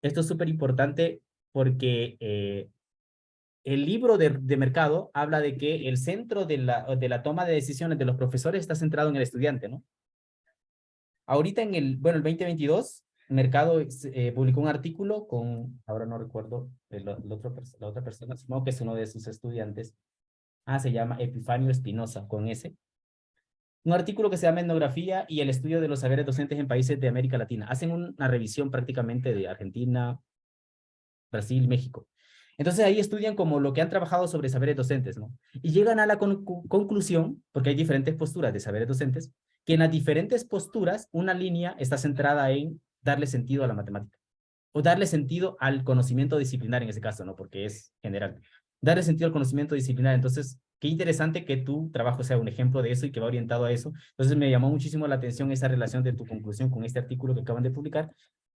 Esto es súper importante porque el libro de mercado habla de que el centro de la toma de decisiones de los profesores está centrado en el estudiante, ¿no? Ahorita el 2022, Mercado publicó un artículo ahora no recuerdo, la otra persona, supongo que es uno de sus estudiantes. Se llama Epifanio Espinosa, con S. Un artículo que se llama Etnografía y el estudio de los saberes docentes en países de América Latina. Hacen una revisión prácticamente de Argentina, Brasil, México. Entonces ahí estudian como lo que han trabajado sobre saberes docentes, ¿no? Y llegan a la conclusión, porque hay diferentes posturas de saberes docentes, que en las diferentes posturas una línea está centrada en darle sentido a la matemática, o darle sentido al conocimiento disciplinar en ese caso, ¿no? Porque es general. Darle sentido al conocimiento disciplinar. Entonces, qué interesante que tu trabajo sea un ejemplo de eso y que va orientado a eso. Entonces me llamó muchísimo la atención esa relación de tu conclusión con este artículo que acaban de publicar,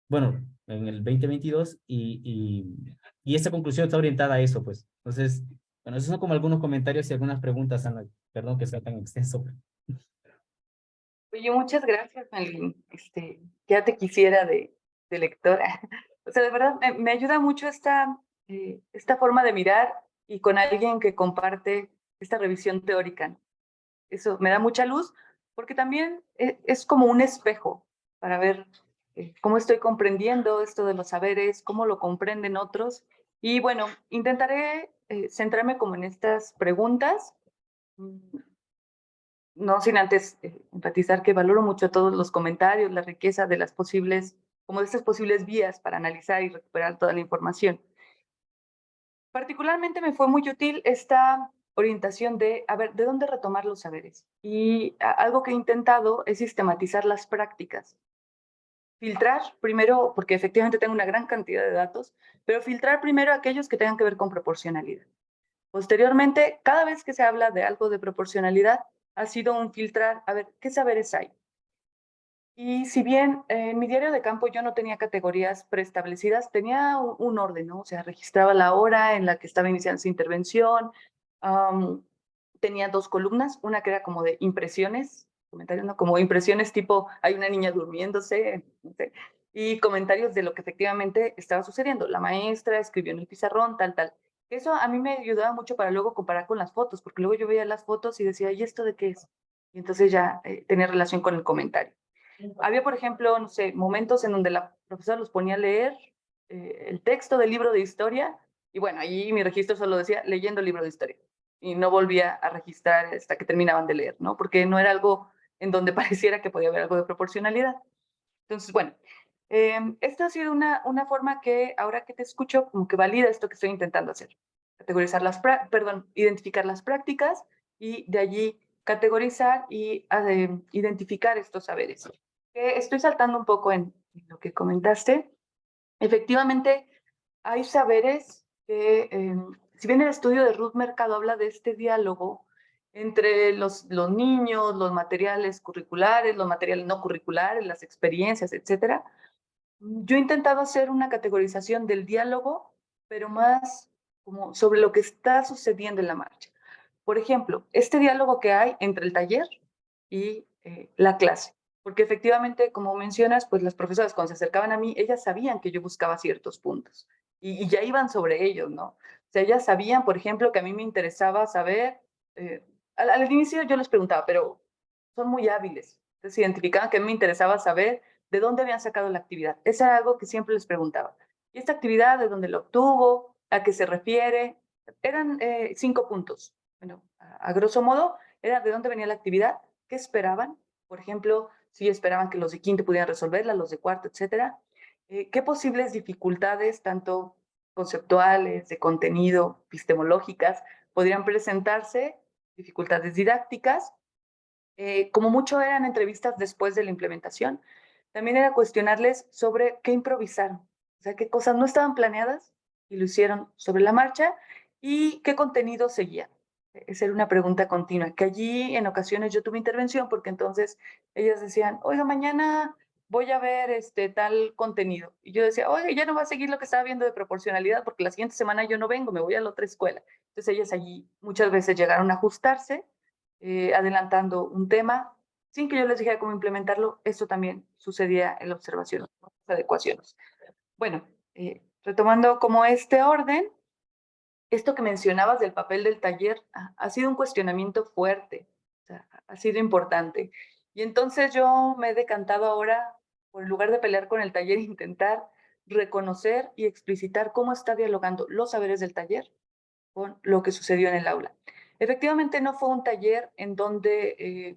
bueno, en el 2022, y esta conclusión está orientada a eso, pues. Entonces, bueno, esos son como algunos comentarios y algunas preguntas, Ana. Perdón que sea tan extenso. Oye, muchas gracias, Melvin. Ya te quisiera de lectora. O sea, de verdad, me ayuda mucho esta forma de mirar y con alguien que comparte esta revisión teórica. Eso me da mucha luz, porque también es como un espejo para ver cómo estoy comprendiendo esto de los saberes, cómo lo comprenden otros. Y bueno, intentaré centrarme como en estas preguntas, no sin antes enfatizar que valoro mucho todos los comentarios, la riqueza de las posibles, como de estas posibles vías para analizar y recuperar toda la información. Particularmente me fue muy útil esta orientación de, a ver, ¿de dónde retomar los saberes? Y algo que he intentado es sistematizar las prácticas. Filtrar primero, porque efectivamente tengo una gran cantidad de datos, pero filtrar primero aquellos que tengan que ver con proporcionalidad. Posteriormente, cada vez que se habla de algo de proporcionalidad, ha sido un filtrar, a ver, ¿qué saberes hay? Y si bien en mi diario de campo yo no tenía categorías preestablecidas, tenía un orden, ¿no? O sea, registraba la hora en la que estaba iniciando su intervención, tenía dos columnas, una que era como de impresiones comentarios, ¿no? Como impresiones tipo, hay una niña durmiéndose, no sé, y comentarios de lo que efectivamente estaba sucediendo. La maestra escribió en el pizarrón, tal, tal. Eso a mí me ayudaba mucho para luego comparar con las fotos, porque luego yo veía las fotos y decía, ¿y esto de qué es? Y entonces ya tenía relación con el comentario. Había, por ejemplo, no sé, momentos en donde la profesora los ponía a leer el texto del libro de historia, y bueno, ahí mi registro solo decía leyendo el libro de historia, y no volvía a registrar hasta que terminaban de leer, ¿no? Porque no era algo en donde pareciera que podía haber algo de proporcionalidad. Entonces, bueno, esta ha sido una forma que ahora que te escucho, como que valida esto que estoy intentando hacer. Categorizar identificar las prácticas y de allí categorizar y identificar estos saberes. Estoy saltando un poco en lo que comentaste. Efectivamente, hay saberes que, si bien el estudio de Ruth Mercado habla de este diálogo entre los niños, los materiales curriculares, los materiales no curriculares, las experiencias, etcétera, yo he intentado hacer una categorización del diálogo, pero más como sobre lo que está sucediendo en la marcha. Por ejemplo, este diálogo que hay entre el taller y la clase, porque efectivamente, como mencionas, pues las profesoras cuando se acercaban a mí, ellas sabían que yo buscaba ciertos puntos y ya iban sobre ellos, ¿no? O sea, ellas sabían, por ejemplo, que a mí me interesaba saber, al inicio yo les preguntaba, pero son muy hábiles, entonces identificaban que a mí me interesaba saber de dónde habían sacado la actividad. Eso era algo que siempre les preguntaba. ¿Y esta actividad de dónde la obtuvo? ¿A qué se refiere? Eran 5 puntos. Bueno, a grosso modo, era de dónde venía la actividad, qué esperaban. Por ejemplo, si esperaban que los de quinto pudieran resolverla, los de cuarto, etcétera. ¿Qué posibles dificultades, tanto conceptuales, de contenido, epistemológicas, podrían presentarse? Dificultades didácticas. Como mucho eran entrevistas después de la implementación. También era cuestionarles sobre qué improvisaron, o sea, qué cosas no estaban planeadas y lo hicieron sobre la marcha y qué contenido seguía. Esa era una pregunta continua, que allí en ocasiones yo tuve intervención porque entonces ellas decían, oiga, mañana voy a ver tal contenido. Y yo decía, oiga, ya no va a seguir lo que estaba viendo de proporcionalidad porque la siguiente semana yo no vengo, me voy a la otra escuela. Entonces ellas allí muchas veces llegaron a ajustarse, adelantando un tema sin que yo les dijera cómo implementarlo. Eso también sucedía en la observación, ¿no? Adecuaciones. Bueno, retomando como este orden, esto que mencionabas del papel del taller ha sido un cuestionamiento fuerte, o sea, ha sido importante. Y entonces yo me he decantado ahora, por en lugar de pelear con el taller, intentar reconocer y explicitar cómo está dialogando los saberes del taller con lo que sucedió en el aula. Efectivamente, no fue un taller en donde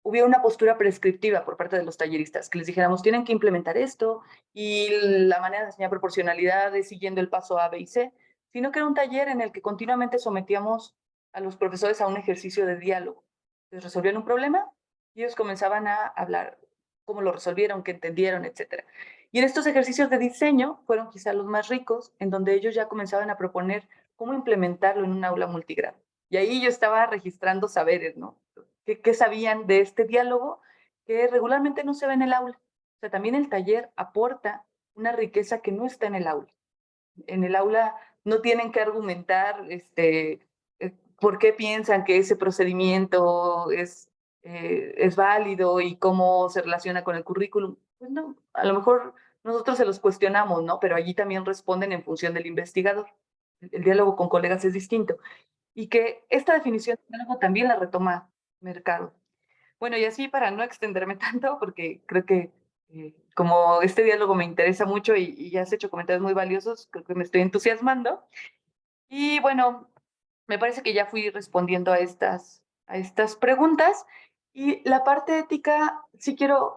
hubiera una postura prescriptiva por parte de los talleristas, que les dijéramos, tienen que implementar esto y la manera de enseñar proporcionalidad es siguiendo el paso A, B y C, sino que era un taller en el que continuamente sometíamos a los profesores a un ejercicio de diálogo. Les resolvían un problema y ellos comenzaban a hablar cómo lo resolvieron, qué entendieron, etc. Y en estos ejercicios de diseño fueron quizá los más ricos, en donde ellos ya comenzaban a proponer cómo implementarlo en un aula multigrado. Y ahí yo estaba registrando saberes, ¿no? ¿Qué sabían de este diálogo que regularmente no se ve en el aula? O sea, también el taller aporta una riqueza que no está en el aula. En el aula no tienen que argumentar por qué piensan que ese procedimiento es válido y cómo se relaciona con el currículum. Pues no, a lo mejor nosotros se los cuestionamos, ¿no? Pero allí también responden en función del investigador. El diálogo con colegas es distinto. Y que esta definición de diálogo también la retoma Mercado. Bueno, y así para no extenderme tanto, porque creo que como este diálogo me interesa mucho y ya has hecho comentarios muy valiosos, creo que me estoy entusiasmando. Y bueno, me parece que ya fui respondiendo a estas preguntas. Y la parte ética, sí quiero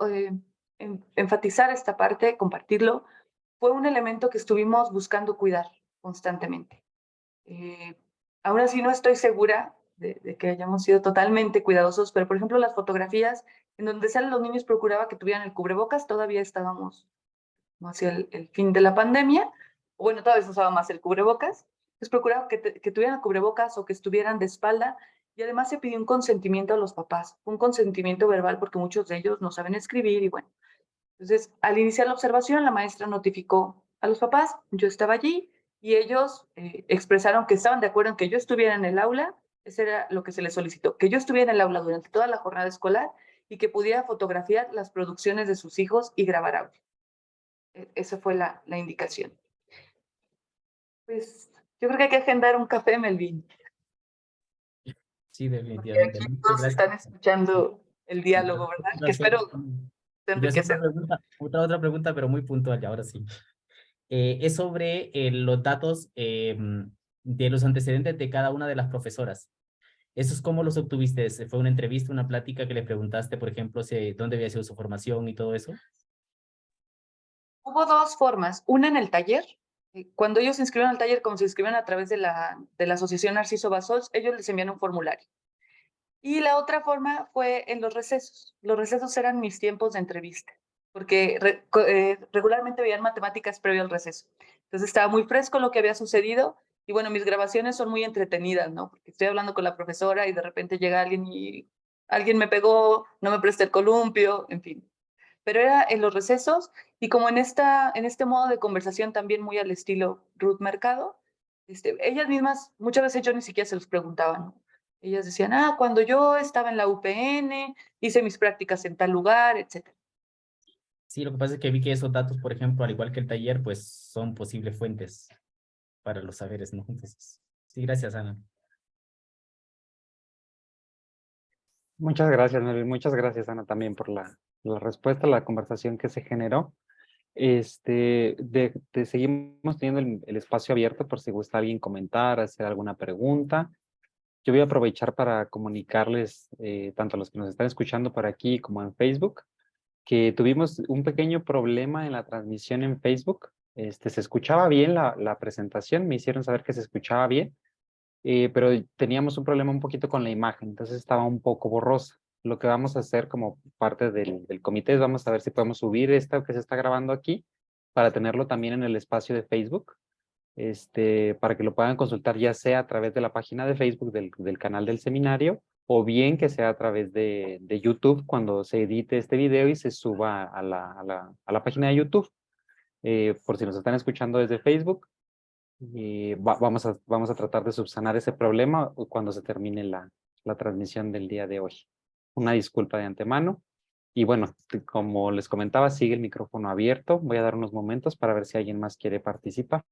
enfatizar esta parte, compartirlo, fue un elemento que estuvimos buscando cuidar constantemente. Eh, Ahora sí no estoy segura de que hayamos sido totalmente cuidadosos, pero por ejemplo las fotografías en donde salen los niños procuraba que tuvieran el cubrebocas, todavía estábamos hacia el fin de la pandemia, o bueno, todavía se usaba más el cubrebocas, pues procuraba que tuvieran cubrebocas o que estuvieran de espalda, y además se pidió un consentimiento a los papás, un consentimiento verbal porque muchos de ellos no saben escribir y bueno. Entonces, al iniciar la observación, la maestra notificó a los papás, yo estaba allí y ellos expresaron que estaban de acuerdo en que yo estuviera en el aula Eso era lo que se le solicitó, que yo estuviera en el aula durante toda la jornada escolar y que pudiera fotografiar las producciones de sus hijos y grabar audio. Esa fue la indicación. Pues yo creo que hay que agendar un café, Melvin. Sí, Porque definitivamente. aquí Muchas todos están gracias. escuchando el diálogo, ¿verdad? Que espero Y es otra enriquecer. pregunta, otra pregunta, pero muy puntual, y ahora sí. Es sobre los datos de los antecedentes de cada una de las profesoras. ¿Esos cómo los obtuviste? ¿Fue una entrevista, una plática que le preguntaste, por ejemplo, dónde había sido su formación y todo eso? Hubo dos formas, una en el taller. Cuando ellos se inscribieron al taller, como se inscribieron a través de la Asociación Narciso Basols, ellos les envían un formulario. Y la otra forma fue en los recesos. Los recesos eran mis tiempos de entrevista, porque regularmente veían matemáticas previo al receso. Entonces estaba muy fresco lo que había sucedido y bueno, mis grabaciones son muy entretenidas, ¿no? Porque estoy hablando con la profesora y de repente llega alguien y alguien me pegó, no me presta el columpio, en fin. Pero era en los recesos y como en este modo de conversación también muy al estilo Ruth Mercado, ellas mismas, muchas veces yo ni siquiera se los preguntaba, ¿no? Ellas decían, cuando yo estaba en la UPN, hice mis prácticas en tal lugar, etcétera. Sí, lo que pasa es que vi que esos datos, por ejemplo, al igual que el taller, pues son posibles fuentes para los saberes, ¿no? Entonces, sí, gracias, Ana. Muchas gracias, Melvin. Muchas gracias, Ana, también por la respuesta, la conversación que se generó. Seguimos teniendo el espacio abierto por si gusta alguien comentar, hacer alguna pregunta. Yo voy a aprovechar para comunicarles, tanto a los que nos están escuchando por aquí como en Facebook, que tuvimos un pequeño problema en la transmisión en Facebook. Se escuchaba bien la presentación, me hicieron saber que se escuchaba bien, pero teníamos un problema un poquito con la imagen, entonces estaba un poco borrosa. Lo que vamos a hacer como parte del comité es vamos a ver si podemos subir esto que se está grabando aquí para tenerlo también en el espacio de Facebook, para que lo puedan consultar ya sea a través de la página de Facebook del canal del seminario o bien que sea a través de YouTube cuando se edite este video y se suba a la página de YouTube. Por si nos están escuchando desde Facebook, vamos a tratar de subsanar ese problema cuando se termine la transmisión del día de hoy. Una disculpa de antemano. Y bueno, como les comentaba, sigue el micrófono abierto. Voy a dar unos momentos para ver si alguien más quiere participar.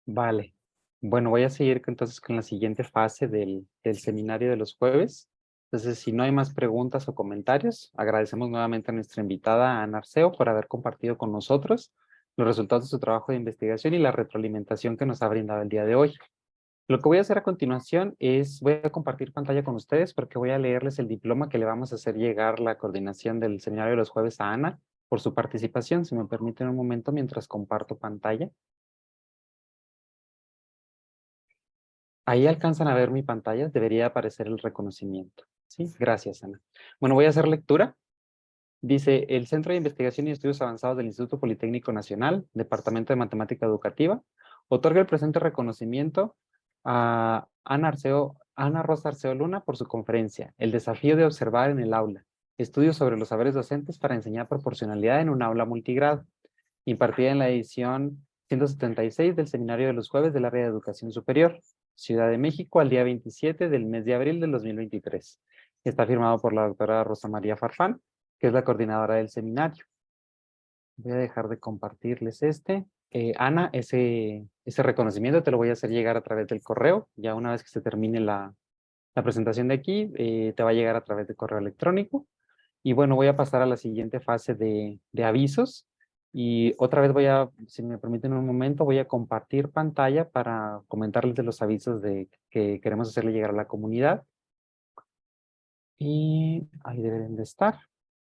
Vale. Bueno, voy a seguir entonces con la siguiente fase del seminario de los jueves. Entonces, si no hay más preguntas o comentarios, agradecemos nuevamente a nuestra invitada Ana Arceo por haber compartido con nosotros los resultados de su trabajo de investigación y la retroalimentación que nos ha brindado el día de hoy. Lo que voy a hacer a continuación es, voy a compartir pantalla con ustedes porque voy a leerles el diploma que le vamos a hacer llegar la coordinación del seminario de los jueves a Ana por su participación. Si me permiten un momento mientras comparto pantalla. Ahí alcanzan a ver mi pantalla, debería aparecer el reconocimiento. Sí, gracias, Ana. Bueno, voy a hacer lectura. Dice, el Centro de Investigación y Estudios Avanzados del Instituto Politécnico Nacional, Departamento de Matemática Educativa, otorga el presente reconocimiento a Ana Rosa Arceo Luna por su conferencia, El desafío de observar en el aula, estudios sobre los saberes docentes para enseñar proporcionalidad en un aula multigrado, impartida en la edición 176 del Seminario de los Jueves del Área de Educación Superior, Ciudad de México, al día 27 del mes de abril del 2023. Está firmado por la doctora Rosa María Farfán, que es la coordinadora del seminario. Voy a dejar de compartirles Ana, ese reconocimiento te lo voy a hacer llegar a través del correo. Ya una vez que se termine la presentación de aquí, te va a llegar a través de correo electrónico. Y bueno, voy a pasar a la siguiente fase de avisos. Y otra vez si me permiten un momento, voy a compartir pantalla para comentarles de los avisos que queremos hacerle llegar a la comunidad. Y ahí deben de estar.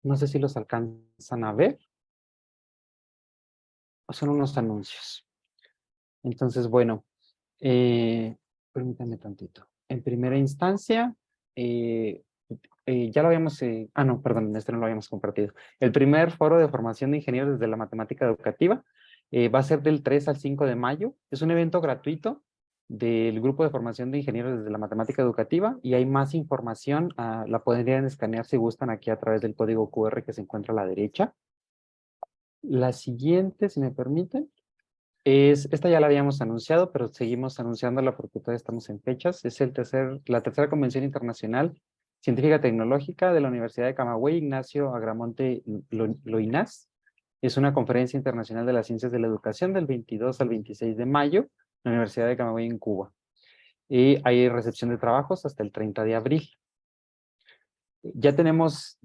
No sé si los alcanzan a ver. O son unos anuncios. Entonces, bueno, permítanme tantito. En primera instancia, ya lo habíamos, no, perdón, este no lo habíamos compartido. El primer foro de formación de ingenieros desde la matemática educativa Va a ser del 3 al 5 de mayo. Es un evento gratuito del Grupo de Formación de Ingenieros desde la Matemática Educativa, y hay más información, la podrían escanear si gustan aquí a través del código QR que se encuentra a la derecha. La siguiente, si me permiten, esta ya la habíamos anunciado, pero seguimos anunciándola porque todavía estamos en fechas. Es la tercera Convención Internacional Científica Tecnológica de la Universidad de Camagüey, Ignacio Agramonte Loinás. Es una conferencia internacional de las ciencias de la educación del 22 al 26 de mayo en la Universidad de Camagüey en Cuba. Y hay recepción de trabajos hasta el 30 de abril. Ya tenemos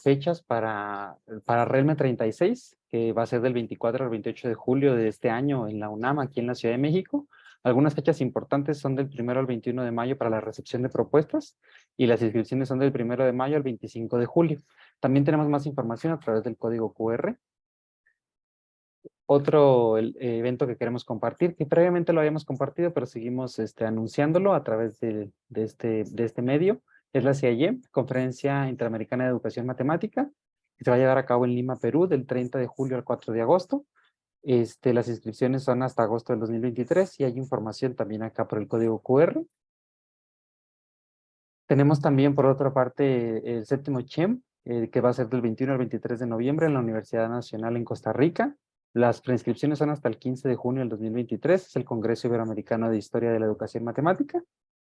fechas para RELME 36, que va a ser del 24 al 28 de julio de este año en la UNAM, aquí en la Ciudad de México. Algunas fechas importantes son del 1 al 21 de mayo para la recepción de propuestas, y las inscripciones son del 1 de mayo al 25 de julio. También tenemos más información a través del código QR. Otro evento que queremos compartir, que previamente lo habíamos compartido, pero seguimos anunciándolo a través de este medio, es la CIEM, Conferencia Interamericana de Educación Matemática, que se va a llevar a cabo en Lima, Perú, del 30 de julio al 4 de agosto. Las inscripciones son hasta agosto del 2023 y hay información también acá por el código QR. Tenemos también, por otra parte, el séptimo CHEM, que va a ser del 21 al 23 de noviembre en la Universidad Nacional en Costa Rica. Las preinscripciones son hasta el 15 de junio del 2023, es el Congreso Iberoamericano de Historia de la Educación Matemática.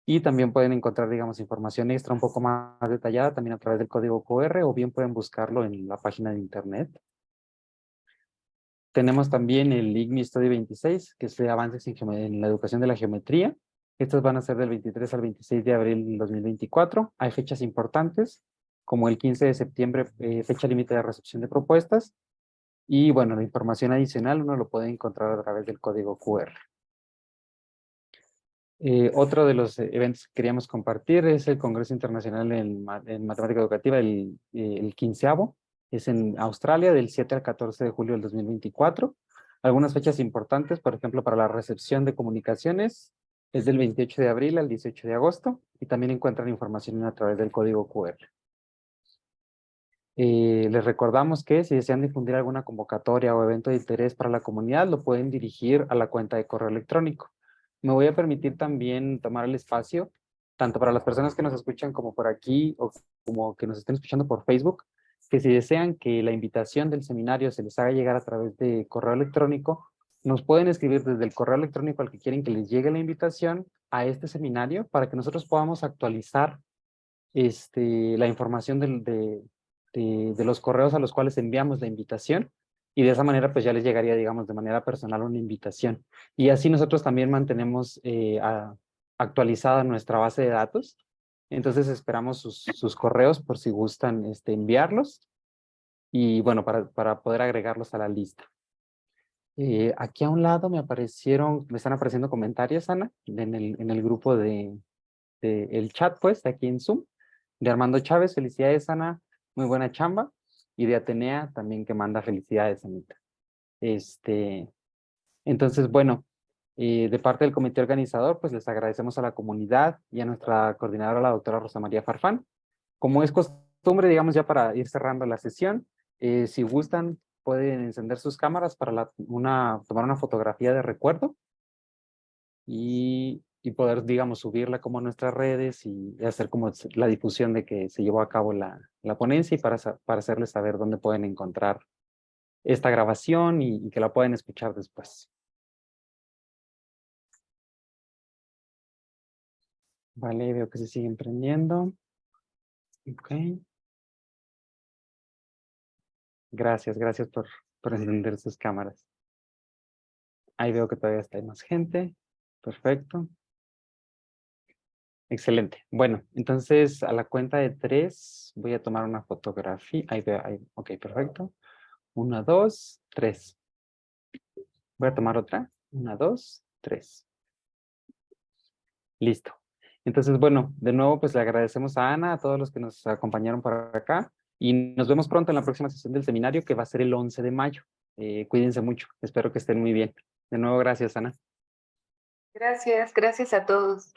Y también pueden encontrar, digamos, información extra un poco más detallada también a través del código QR, o bien pueden buscarlo en la página de internet. Tenemos también el IGMI Study 26, que es de avances en la educación de la geometría. Estos van a ser del 23 al 26 de abril del 2024. Hay fechas importantes, como el 15 de septiembre, fecha límite de recepción de propuestas. Y bueno, la información adicional uno lo puede encontrar a través del código QR. Otro de los eventos que queríamos compartir es el Congreso Internacional en Matemática Educativa, el 15º. Es en Australia, del 7 al 14 de julio del 2024. Algunas fechas importantes, por ejemplo, para la recepción de comunicaciones, es del 28 de abril al 18 de agosto, y también encuentran información a través del código QR. Les recordamos que si desean difundir alguna convocatoria o evento de interés para la comunidad, lo pueden dirigir a la cuenta de correo electrónico. Me voy a permitir también tomar el espacio, tanto para las personas que nos escuchan como por aquí, o como que nos estén escuchando por Facebook, que si desean que la invitación del seminario se les haga llegar a través de correo electrónico, nos pueden escribir desde el correo electrónico al que quieren que les llegue la invitación a este seminario, para que nosotros podamos actualizar la información de los correos a los cuales enviamos la invitación, y de esa manera pues ya les llegaría, digamos, de manera personal una invitación. Y así nosotros también mantenemos actualizada nuestra base de datos. Entonces esperamos sus correos por si gustan enviarlos, y bueno, para poder agregarlos a la lista. Aquí a un lado me están apareciendo comentarios, Ana, en el grupo el chat, pues, de aquí en Zoom, de Armando Chávez. Felicidades, Ana, muy buena chamba. Y de Atenea también, que manda felicidades, Anita. Entonces, bueno, de parte del comité organizador, pues les agradecemos a la comunidad y a nuestra coordinadora, la doctora Rosa María Farfán. Como es costumbre, digamos, ya para ir cerrando la sesión, si gustan, pueden encender sus cámaras para tomar una fotografía de recuerdo y poder, digamos, subirla como a nuestras redes y hacer como la difusión de que se llevó a cabo la ponencia, y para hacerles saber dónde pueden encontrar esta grabación y que la pueden escuchar después. Vale, veo que se siguen prendiendo. Ok. Gracias por encender sus cámaras. Ahí veo que todavía está, hay más gente. Perfecto. Excelente. Bueno, entonces a la cuenta de 3 voy a tomar una fotografía. Ahí veo, ok, perfecto. 1, 2, 3. Voy a tomar otra. 1, 2, 3. Listo. Entonces, bueno, de nuevo, pues le agradecemos a Ana, a todos los que nos acompañaron por acá, y nos vemos pronto en la próxima sesión del seminario, que va a ser el 11 de mayo. Cuídense mucho. Espero que estén muy bien. De nuevo, gracias, Ana. Gracias a todos.